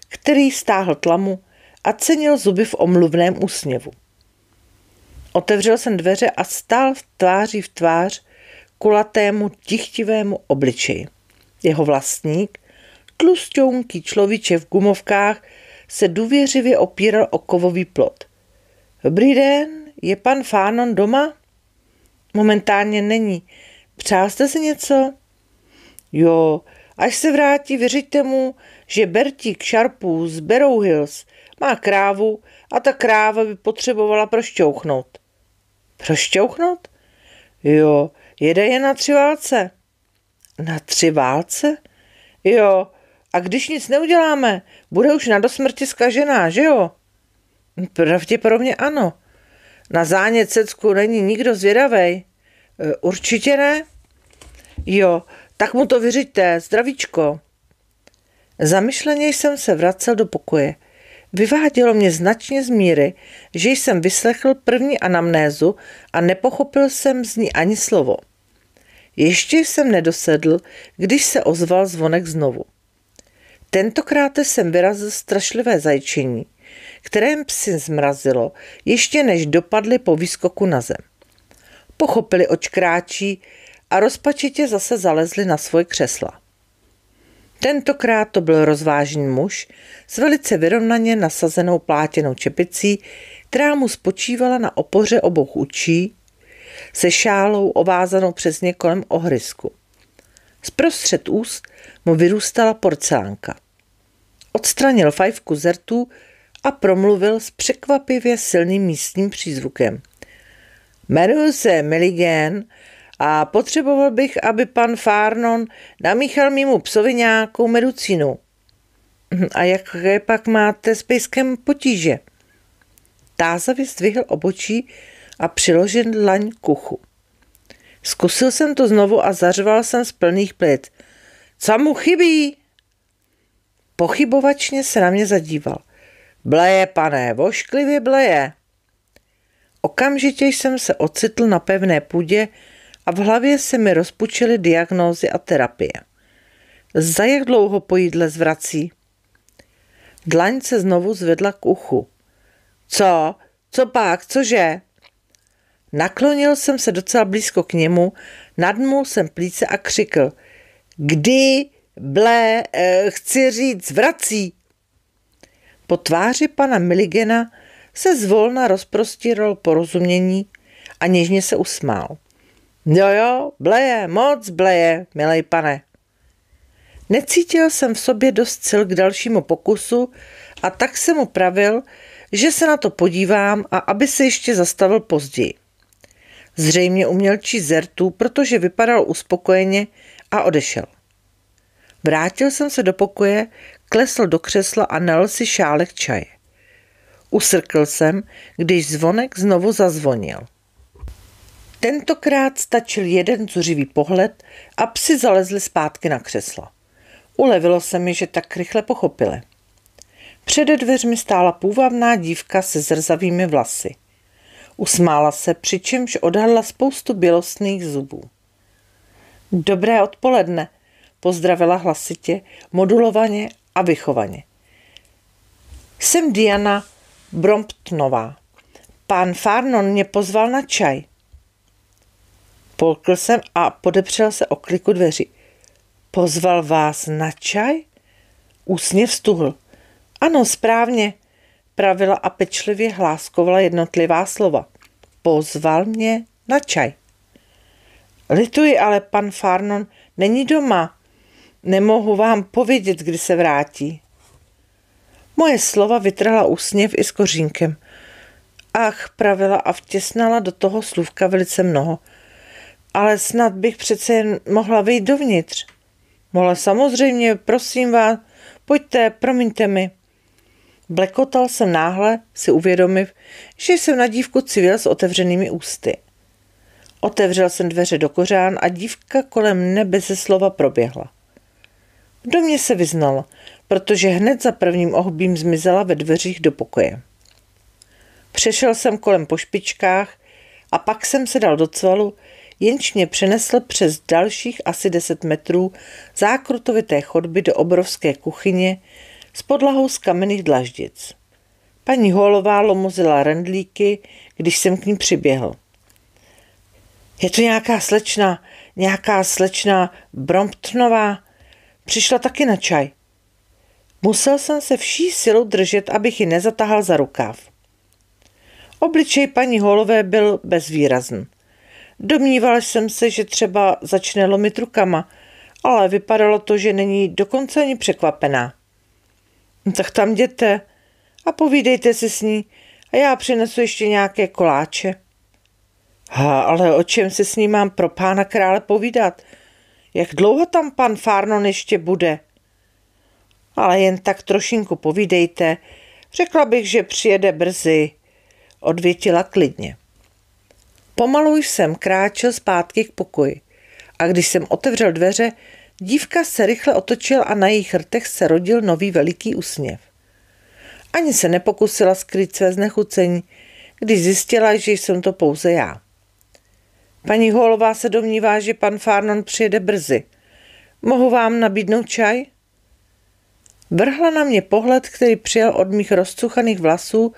který stáhl tlamu a cenil zuby v omluvném úsměvu. Otevřel jsem dveře a stál tváří v tvář kulatému, tichtivému obličeji. Jeho vlastník, tlusťounký človíček v gumovkách, se důvěřivě opíral o kovový plot. Dobrý den, je pan Farnon doma? Momentálně není. Přál jste si něco? Jo, až se vrátí, vyřiďte mu, že Bertík Šarpů z Barrow Hills má krávu a ta kráva by potřebovala prošťouchnout. Prošťouchnout? Jo, jede je na 3 válce. Na 3 válce? Jo, a když nic neuděláme, bude už na dosmrti zkažená, že jo? Pravděpodobně ano. Na zánět Cecku není nikdo zvědavej. Určitě ne? Jo, tak mu to vyřiďte, zdravíčko. Zamyšleně jsem se vracel do pokoje. Vyvádělo mě značně z míry, že jsem vyslechl první anamnézu a nepochopil jsem z ní ani slovo. Ještě jsem nedosedl, když se ozval zvonek znovu. Tentokrát jsem vyrazil strašlivé zajčení, kterém psy zmrazilo, ještě než dopadli po výskoku na zem. Pochopili, oč kráčí a rozpačitě zase zalezli na svoje křesla. Tentokrát to byl rozvážný muž s velice vyrovnaně nasazenou plátěnou čepicí, která mu spočívala na opoře obou učí, se šálou ovázanou přesně kolem ohrysku. Zprostřed úst mu vyrůstala porcelánka. Odstranil fajfku z rtů a promluvil s překvapivě silným místním přízvukem. Jmenuji se Milligan a potřeboval bych, aby pan Farnon namíchal mému psovi nějakou medicínu. A jaké pak máte s pejskem potíže? Tázavě zdvihl obočí a přiložil dlaň k uchu. Zkusil jsem to znovu a zařval jsem z plných plic. Co mu chybí? Pochybovačně se na mě zadíval. Bleje, pane, vošklivě bleje. Okamžitě jsem se ocitl na pevné půdě a v hlavě se mi rozpučily diagnózy a terapie. Za jak dlouho po jídle zvrací? Dlaň se znovu zvedla k uchu. Co? Co pak? Cože? Naklonil jsem se docela blízko k němu, nadmul jsem plíce a křikl. Kdy, chci říct, vrací? Po tváři pana Milligana se zvolna rozprostíralo porozumění a něžně se usmál. Jo, bleje, moc bleje, milej pane. Necítil jsem v sobě dost sil k dalšímu pokusu a tak jsem mu pravil, že se na to podívám a aby se ještě zastavil později. Zřejmě uměl číst z rtů, protože vypadal uspokojeně a odešel. Vrátil jsem se do pokoje, klesl do křesla a nalil si šálek čaje. Usrkl jsem, když zvonek znovu zazvonil. Tentokrát stačil jeden zuřivý pohled a psi zalezli zpátky na křesla. Ulevilo se mi, že tak rychle pochopili. Před dveřmi stála půvabná dívka se zrzavými vlasy. Usmála se, přičemž odhalila spoustu bělostných zubů. Dobré odpoledne, pozdravila hlasitě, modulovaně a vychovaně. Jsem Diana Bromptonová. Pán Farnon mě pozval na čaj. Polkl jsem a podepřel se o kliku dveří. Pozval vás na čaj? Úsměv stuhl. Ano, správně, pravila a pečlivě hláskovala jednotlivá slova. Pozval mě na čaj. Lituji, ale pan Farnon není doma. Nemohu vám povědět, kdy se vrátí. Moje slova vytrhla úsměv i s kořínkem. Ach, pravila a vtěsnala do toho slůvka velice mnoho. Ale snad bych přece jen mohla vyjít dovnitř. Mohla samozřejmě, prosím vás, pojďte, promiňte mi. Blekotal jsem náhle, si uvědomив, že jsem na dívku civil s otevřenými ústy. Otevřel jsem dveře do kořán a dívka kolem mne beze slova proběhla. V domě se vyznalo, protože hned za prvním ohbím zmizela ve dveřích do pokoje. Přešel jsem kolem po špičkách a pak jsem se dal do cvalu, jenž mě přenesl přes dalších asi 10 metrů zákrutovité chodby do obrovské kuchyně s podlahou z kamenných dlaždic. Paní Hallová lomozila rendlíky, když jsem k ní přiběhl. Je to nějaká slečna Bromptonová. Přišla taky na čaj. Musel jsem se vší silou držet, abych ji nezatahal za rukáv. Obličej paní Hallové byl bezvýrazný. Domníval jsem se, že třeba začne lomit rukama, ale vypadalo to, že není dokonce ani překvapená. No, tak tam jděte a povídejte si s ní a já přinesu ještě nějaké koláče. Ale o čem se s ní mám pro pána krále povídat? Jak dlouho tam pan Farnon ještě bude? Ale jen tak trošinku povídejte. Řekla bych, že přijede brzy, odvětila klidně. Pomalu jsem kráčel zpátky k pokoji a když jsem otevřel dveře, dívka se rychle otočila a na jejich rtech se rodil nový veliký úsměv. Ani se nepokusila skrýt své znechucení, když zjistila, že jsem to pouze já. Paní Hallová se domnívá, že pan Farnon přijede brzy. Mohu vám nabídnout čaj? Vrhla na mě pohled, který přijel od mých rozcuchaných vlasů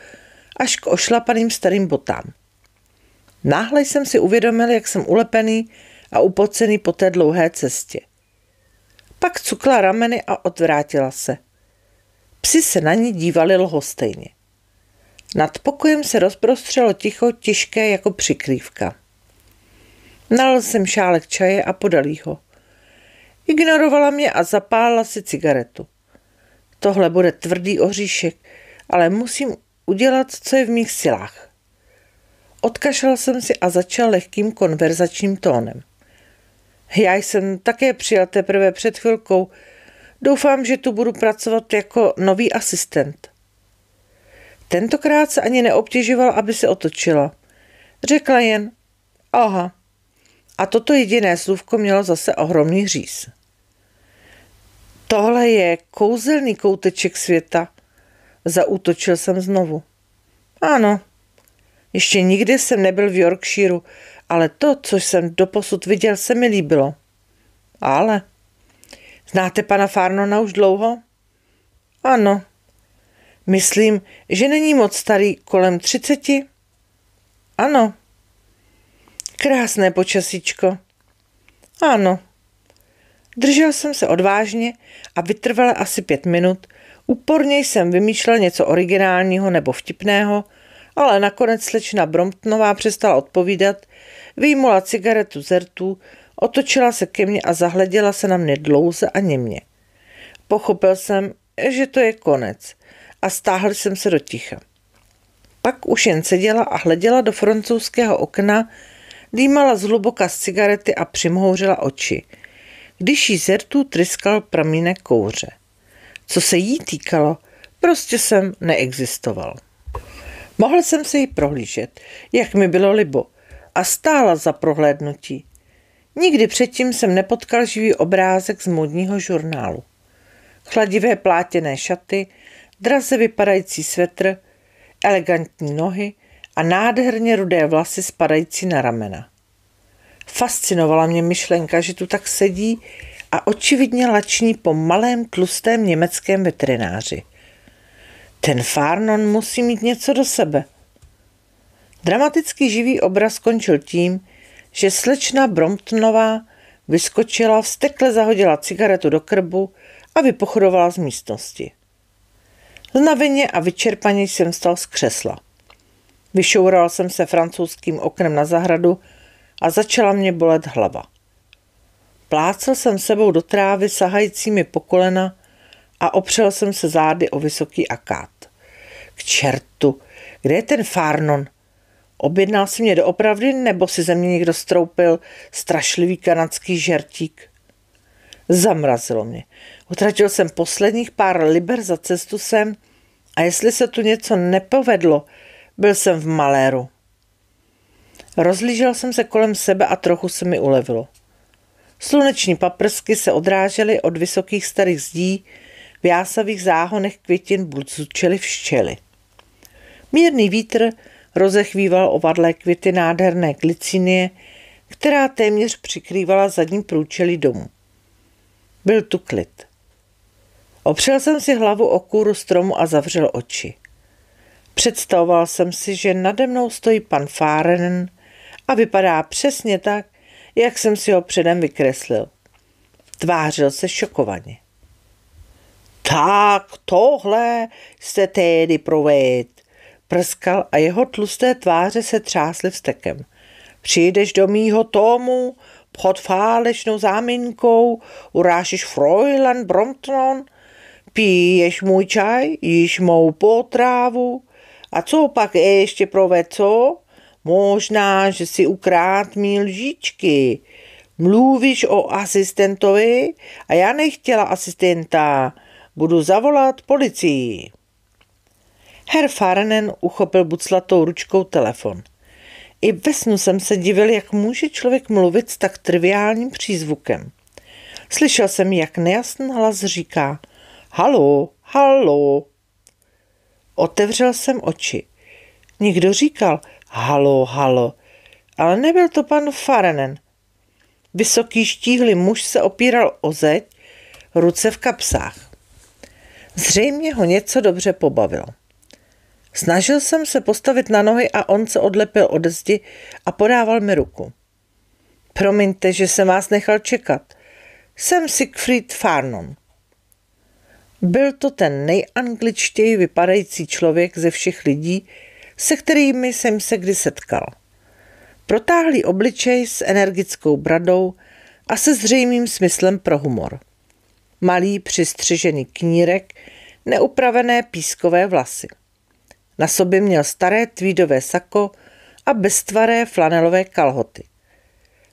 až k ošlapaným starým botám. Náhle jsem si uvědomil, jak jsem ulepený a upocený po té dlouhé cestě. Pak cukla rameny a odvrátila se. Psi se na ní dívali lhostejně. Nad pokojem se rozprostřelo ticho, těžké jako přikrývka. Nalil jsem šálek čaje a podal jí ho. Ignorovala mě a zapálila si cigaretu. Tohle bude tvrdý oříšek, ale musím udělat, co je v mých silách. Odkašlal jsem si a začal lehkým konverzačním tónem. Já jsem také přijel teprve před chvilkou. Doufám, že tu budu pracovat jako nový asistent. Tentokrát se ani neobtěžoval, aby se otočila. Řekla jen, aha. A toto jediné slůvko mělo zase ohromný říz. Tohle je kouzelný kouteček světa. Zaútočil jsem znovu. Ano, ještě nikdy jsem nebyl v Yorkshireu, ale to, co jsem doposud viděl, se mi líbilo. Ale... Znáte pana Farnona už dlouho? Ano. Myslím, že není moc starý, kolem 30? Ano. Krásné počasíčko. Ano. Držel jsem se odvážně a vytrvale asi 5 minut. Úporně jsem vymýšlel něco originálního nebo vtipného, ale nakonec slečna Bromptonová přestala odpovídat, vyjmula cigaretu z rtů, otočila se ke mně a zahleděla se na mě dlouze a němě. Pochopil jsem, že to je konec a stáhl jsem se do ticha. Pak už jen seděla a hleděla do francouzského okna, dýmala zhluboka z cigarety a přimhouřila oči, když jí z rtů tryskal pramínek kouře. Co se jí týkalo, prostě jsem neexistoval. Mohl jsem se jí prohlížet, jak mi bylo libo, a stála za prohlédnutí. Nikdy předtím jsem nepotkal živý obrázek z módního žurnálu. Chladivé plátěné šaty, draze vypadající svetr, elegantní nohy a nádherně rudé vlasy spadající na ramena. Fascinovala mě myšlenka, že tu tak sedí a očividně lační po malém tlustém německém veterináři. Ten Farnon musí mít něco do sebe. Dramatický živý obraz skončil tím, že slečna Bromptonová vyskočila, vztekle zahodila cigaretu do krbu a vypochodovala z místnosti. Znaveně a vyčerpaně jsem vstal z křesla. Vyšoural jsem se francouzským oknem na zahradu a začala mě bolet hlava. Plácel jsem sebou do trávy sahajícími po kolena a opřel jsem se zády o vysoký akát. K čertu, kde je ten Farnon? Objednal si mě doopravdy, nebo si ze mě někdo stroupil strašlivý kanadský žertík? Zamrazilo mě. Utratil jsem posledních pár liber za cestu sem a jestli se tu něco nepovedlo, byl jsem v maléru. Rozlížel jsem se kolem sebe a trochu se mi ulevilo. Sluneční paprsky se odrážely od vysokých starých zdí, v jásavých záhonech květin bluzučely včely. Mírný vítr rozechvíval ovadlé květy nádherné glycinie, která téměř přikrývala zadní průčelí domu. Byl tu klid. Opřel jsem si hlavu o kůru stromu a zavřel oči. Představoval jsem si, že nade mnou stojí pan Farnon a vypadá přesně tak, jak jsem si ho předem vykreslil. Tvářil se šokovaně. Tak tohle jste tedy proved, prskal a jeho tlusté tváře se třásly vztekem. Přijdeš do mýho tomu pod falešnou záminkou, urážíš Fräulein Brompton, Piješ můj čaj, jíš mou potrávu. A co pak ještě co? Možná, že si ukrát mý lžičky. Mluvíš o asistentovi a já nechtěla asistenta. Budu zavolat policii. Herr Farnen uchopil buclatou ručkou telefon. I ve snu jsem se divil, jak může člověk mluvit s tak triviálním přízvukem. Slyšel jsem, jak nejasný hlas říká: Halo, halo. Otevřel jsem oči. Někdo říkal halo, halo, ale nebyl to pan Farnen. Vysoký štíhlý muž se opíral o zeď, ruce v kapsách. Zřejmě ho něco dobře pobavilo. Snažil jsem se postavit na nohy a on se odlepil ode zdi a podával mi ruku. Promiňte, že jsem vás nechal čekat. Jsem Siegfried Farnon. Byl to ten nejangličtěji vypadající člověk ze všech lidí, se kterými jsem se kdy setkal. Protáhlý obličej s energickou bradou a se zřejmým smyslem pro humor. Malý přistřižený knírek, neupravené pískové vlasy. Na sobě měl staré tweedové sako a beztvaré flanelové kalhoty.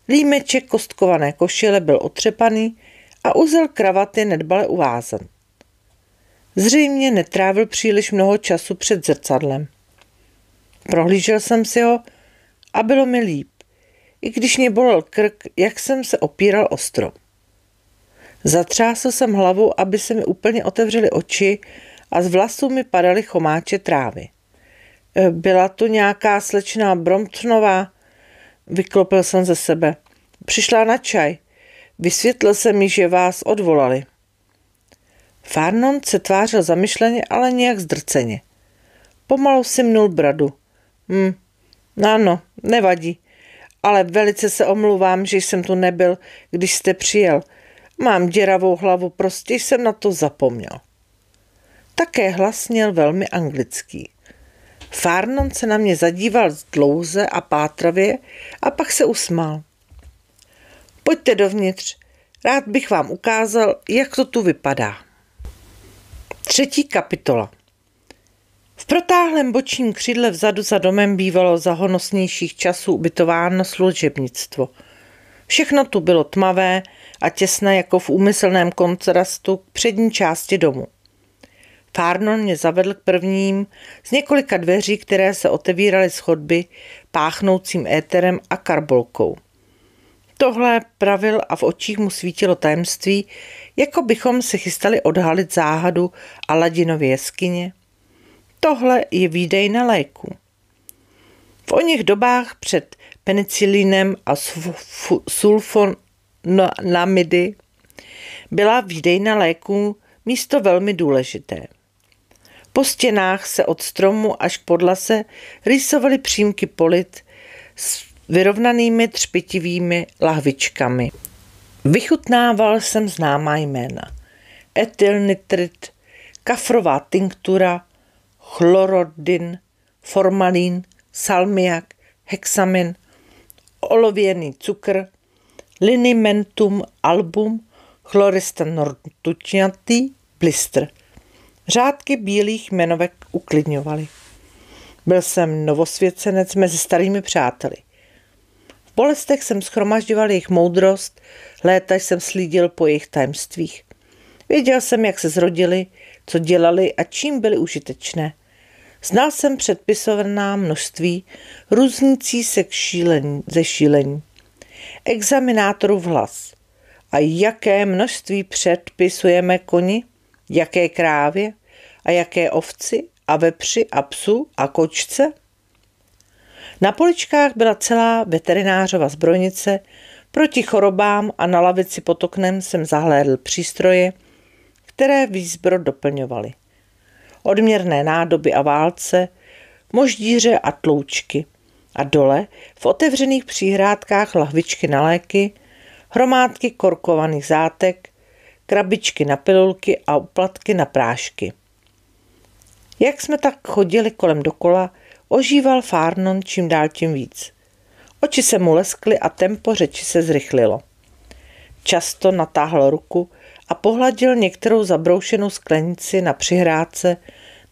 Límeček kostkované košile byl otřepaný a uzel kravaty nedbale uvázan. Zřejmě netrávil příliš mnoho času před zrcadlem. Prohlížel jsem si ho a bylo mi líp, i když mě bolel krk, jak jsem se opíral o strop. Zatřásl jsem hlavu, aby se mi úplně otevřely oči a z vlasů mi padaly chomáče trávy. Byla to nějaká slečna Bromptonová, vyklopil jsem ze sebe. Přišla na čaj. Vysvětlil jsem mi, že vás odvolali. Farnon se tvářil zamyšleně, ale nějak zdrceně. Pomalu si mnul bradu. Ano, nevadí, ale velice se omluvám, že jsem tu nebyl, když jste přijel. Mám děravou hlavu, prostě jsem na to zapomněl. Také hlas měl velmi anglický. Farnon se na mě zadíval dlouze a pátravě a pak se usmál. Pojďte dovnitř, rád bych vám ukázal, jak to tu vypadá. 3. kapitola. V protáhlém bočním křídle vzadu za domem bývalo za honosnějších časů ubytováno služebnictvo. Všechno tu bylo tmavé a těsné jako v úmyslném kontrastu k přední části domu. Farnon mě zavedl k prvním z několika dveří, které se otevíraly z chodby páchnoucím éterem a karbolkou. Tohle pravil a v očích mu svítilo tajemství, jako bychom se chystali odhalit záhadu Aladinovy jeskyně. Tohle je výdejna léků. V oněch dobách před penicilinem a sulfonamidy byla výdejna léků místo velmi důležité. Po stěnách se od stromu až k podlase rýsovaly přímky polit s vyrovnanými třpitivými lahvičkami. Vychutnával jsem známá jména. Etylnitrit, kafrová tinktura, chlorodin, formalín, salmiak, hexamin, olověný cukr, linimentum album, chloristan rtuťnatý, blister. Řádky bílých jmenovek uklidňovaly. Byl jsem novosvěcenec mezi starými přáteli. V bolestech jsem shromažďoval jejich moudrost, léta jsem slídil po jejich tajemstvích. Věděl jsem, jak se zrodili, co dělali a čím byli užitečné. Znal jsem předpisovaná množství, různící se ze šílení. Examinátorův hlas. A jaké množství předpisujeme koni, jaké krávě a jaké ovci a vepři a psu a kočce? Na poličkách byla celá veterinářova zbrojnice proti chorobám a na lavici pod oknem jsem zahlédl přístroje, které výzbroj doplňovaly. Odměrné nádoby a válce, moždíře a tloučky. A dole v otevřených příhrádkách lahvičky na léky, hromádky korkovaných zátek, krabičky na pilulky a uplatky na prášky. Jak jsme tak chodili kolem dokola, ožíval Farnon čím dál tím víc. Oči se mu leskly a tempo řeči se zrychlilo. Často natáhl ruku a pohladil některou zabroušenou sklenici na přihrádce,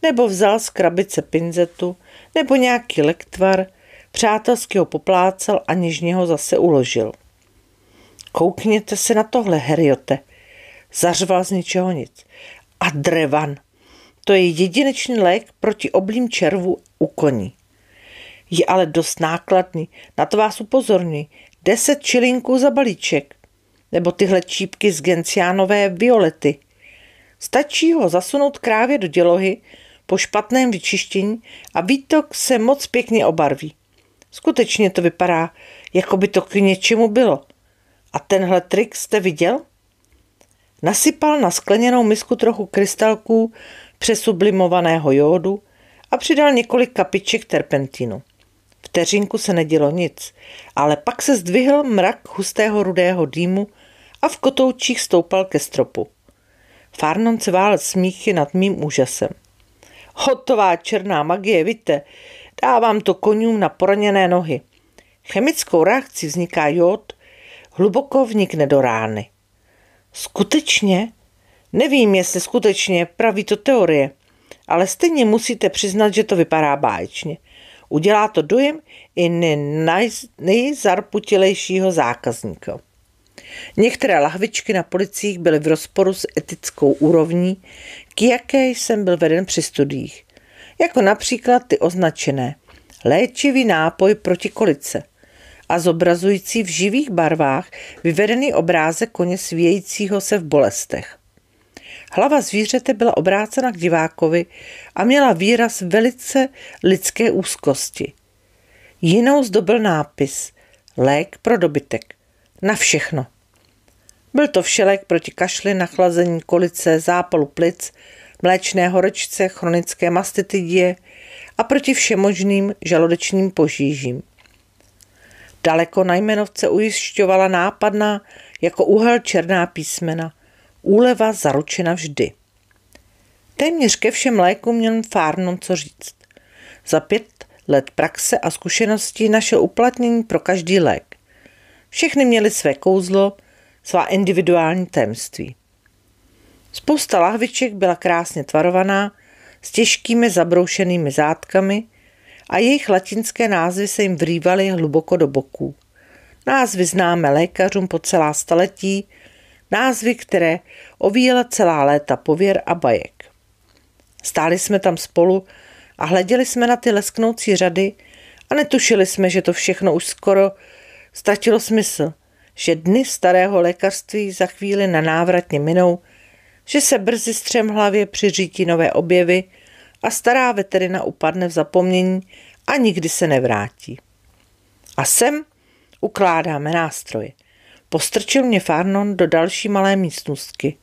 nebo vzal z krabice pinzetu, nebo nějaký lektvar, přátelsky ho poplácal a něžně ho zase uložil. Koukněte se na tohle, Heriote, zařval z ničeho nic. Adrevan, to je jedinečný lék proti oblým červu u koní. Je ale dost nákladný, na to vás upozorňuji, 10 šilinků za balíček, nebo tyhle čípky z genciánové violety. Stačí ho zasunout krávě do dělohy po špatném vyčištění a výtok se moc pěkně obarví. Skutečně to vypadá, jako by to k něčemu bylo. A tenhle trik jste viděl? Nasypal na skleněnou misku trochu krystalků přesublimovaného jódu a přidal několik kapiček terpentínu. Vteřinku se nedělo nic, ale pak se zdvihl mrak hustého rudého dýmu a v kotoučích stoupal ke stropu. Farnon se válel smíchy nad mým úžasem. Hotová černá magie, víte, dávám to koňům na poraněné nohy. Chemickou reakcí vzniká jód, hluboko vnikne do rány. Skutečně? Nevím, jestli skutečně, praví to teorie, ale stejně musíte přiznat, že to vypadá báječně. Udělá to dojem i nejzarputilejšího zákazníka. Některé lahvičky na policích byly v rozporu s etickou úrovní, k jaké jsem byl veden při studiích. Jako například ty označené léčivý nápoj proti kolice a zobrazující v živých barvách vyvedený obrázek koně svíjejícího se v bolestech. Hlava zvířete byla obrácena k divákovi a měla výraz velice lidské úzkosti. Jinou zdobil nápis lék pro dobytek. Na všechno. Byl to všelék proti kašli, nachlazení kolice, zápalu plic, mléčné horečce, chronické mastitidie a proti všemožným žaludečním požížím. Daleko na jmenovce ujišťovala nápadná jako úhel černá písmena. Úleva zaručena vždy. Téměř ke všem lékům měl Farnon co říct. Za 5 let praxe a zkušeností našel uplatnění pro každý lék. Všechny měly své kouzlo, svá individuální tajemství. Spousta lahviček byla krásně tvarovaná, s těžkými zabroušenými zátkami a jejich latinské názvy se jim vrývaly hluboko do boků. Názvy známé lékařům po celá staletí, názvy, které ovíjela celá léta pověr a bajek. Stáli jsme tam spolu a hleděli jsme na ty lesknoucí řady a netušili jsme, že to všechno už skoro ztratilo smysl, že dny starého lékařství za chvíli nenávratně minou, že se brzy střemhlavě přiřítí nové objevy a stará veterina upadne v zapomnění a nikdy se nevrátí. A sem ukládáme nástroje. Postrčil mě Farnon do další malé místnostky.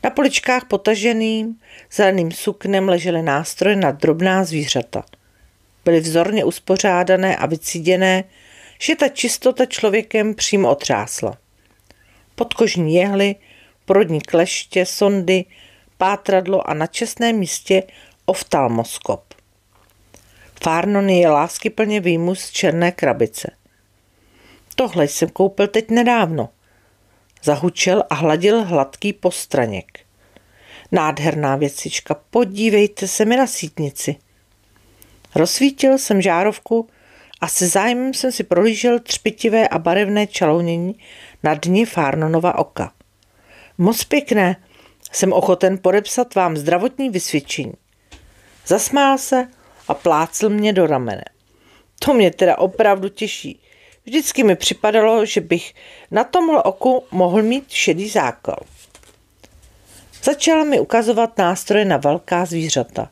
Na poličkách potaženým zeleným suknem ležely nástroje na drobná zvířata. Byly vzorně uspořádané a vycíděné, že ta čistota člověkem přímo otřásla. Podkožní jehly, porodní kleště, sondy, pátradlo a na čestném místě oftalmoskop. Farnon je láskyplně vyjmu z černé krabice. Tohle jsem koupil teď nedávno. Zahučel a hladil hladký postraněk. Nádherná věcička, podívejte se mi na sítnici. Rozsvítil jsem žárovku a se zájmem jsem si prohlížel třpitivé a barevné čalounění na dně Farnonova oka. Moc pěkné, jsem ochoten podepsat vám zdravotní vysvědčení. Zasmál se a plácl mě do ramene. To mě teda opravdu těší. Vždycky mi připadalo, že bych na tomhle oku mohl mít šedý zákal. Začal mi ukazovat nástroje na velká zvířata.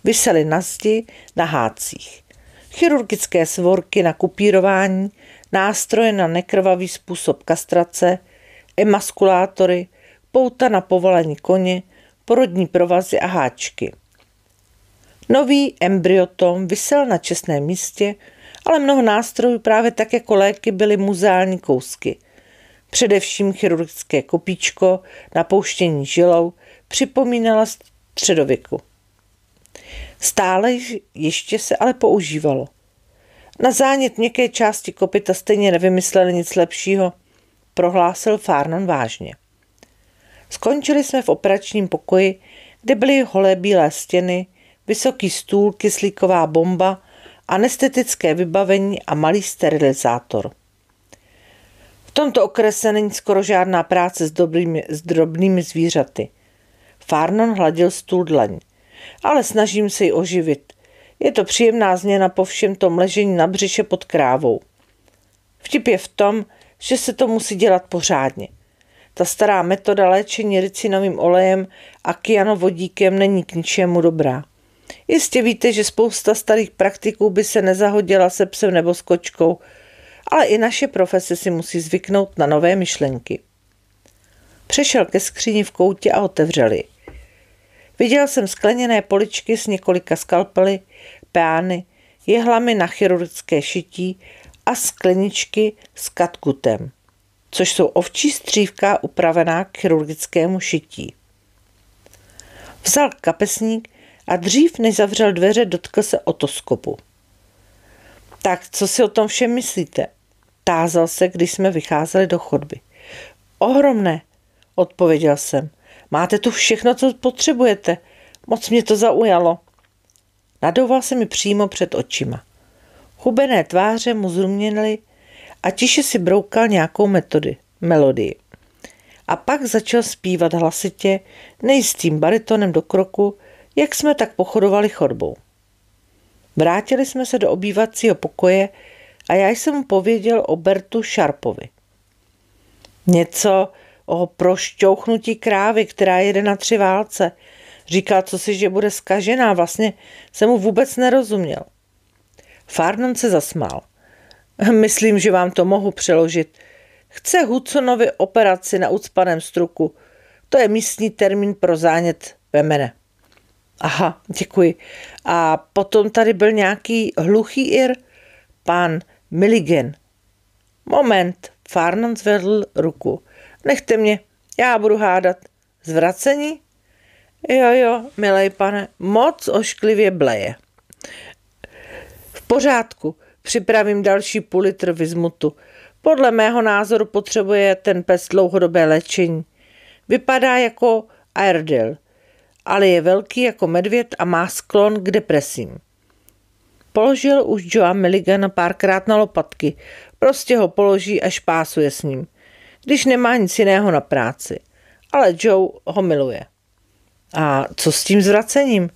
Visely na zdi na hádcích. Chirurgické svorky na kupírování, nástroje na nekrvavý způsob kastrace, emaskulátory, pouta na povolení koně, porodní provazy a háčky. Nový embryotom visel na čestném místě, ale mnoho nástrojů právě tak jako léky byly muzeální kousky. Především chirurgické kopíčko na pouštění žilou připomínala středověku. Stále ještě se ale používalo. Na zánět měkké části kopyta stejně nevymysleli nic lepšího, prohlásil Farnon vážně. Skončili jsme v operačním pokoji, kde byly holé bílé stěny, vysoký stůl, kyslíková bomba, anestetické vybavení a malý sterilizátor. V tomto okrese není skoro žádná práce s drobnými zvířaty. Farnon hladil stůl dlaň. Ale snažím se ji oživit. Je to příjemná změna po všem tom ležení na břiše pod krávou. Vtip je v tom, že se to musí dělat pořádně. Ta stará metoda léčení ricinovým olejem a kyanovodíkem není k ničemu dobrá. Jistě víte, že spousta starých praktiků by se nezahodila se psem nebo s kočkou, ale i naše profese si musí zvyknout na nové myšlenky. Přešel ke skříni v koutě a otevřel ji. Viděl jsem skleněné poličky s několika skalpely, peány, jehlami na chirurgické šití a skleničky s katgutem, což jsou ovčí střívka upravená k chirurgickému šití. Vzal kapesník a dřív než zavřel dveře, dotkl se otoskopu. Tak, co si o tom všem myslíte? Tázal se, když jsme vycházeli do chodby. Ohromné, odpověděl jsem. Máte tu všechno, co potřebujete. Moc mě to zaujalo. Nadouval se mi přímo před očima. Hubené tváře mu zruměnily a tiše si broukal nějakou melodii. A pak začal zpívat hlasitě, nejistým baritonem do kroku, jak jsme tak pochodovali chodbou. Vrátili jsme se do obývacího pokoje a já jsem mu pověděl o Bertu Sharpovi. Něco o prošťouchnutí krávy, která jede na 3 válce. Říkal cosi, že bude zkažená, vlastně jsem mu vůbec nerozuměl. Farnon se zasmál. Myslím, že vám to mohu přeložit. Chce Hudsonovi operaci na ucpaném struku. To je místní termín pro zánět vemene. Aha, děkuji. A potom tady byl nějaký hluchý ir? Pán Milligan. Moment, Farnon zvedl ruku. Nechte mě, já budu hádat. Zvracení? Jo, milej pane, moc ošklivě bleje. V pořádku, připravím další půl litr vizmutu. Podle mého názoru potřebuje ten pes dlouhodobé léčení. Vypadá jako Airedale, ale je velký jako medvěd a má sklon k depresím. Položil už Joea Milligana párkrát na lopatky, prostě ho položí, až pásuje s ním, když nemá nic jiného na práci. Ale Joe ho miluje. A co s tím zvracením?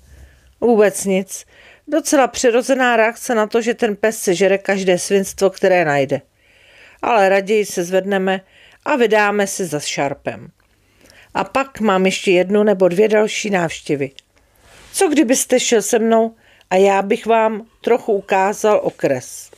Vůbec nic. Docela přirozená reakce na to, že ten pes sežere každé svinstvo, které najde. Ale raději se zvedneme a vydáme se za Sharpem. A pak mám ještě 1 nebo 2 další návštěvy. Co kdybyste šel se mnou a já bych vám trochu ukázal okres?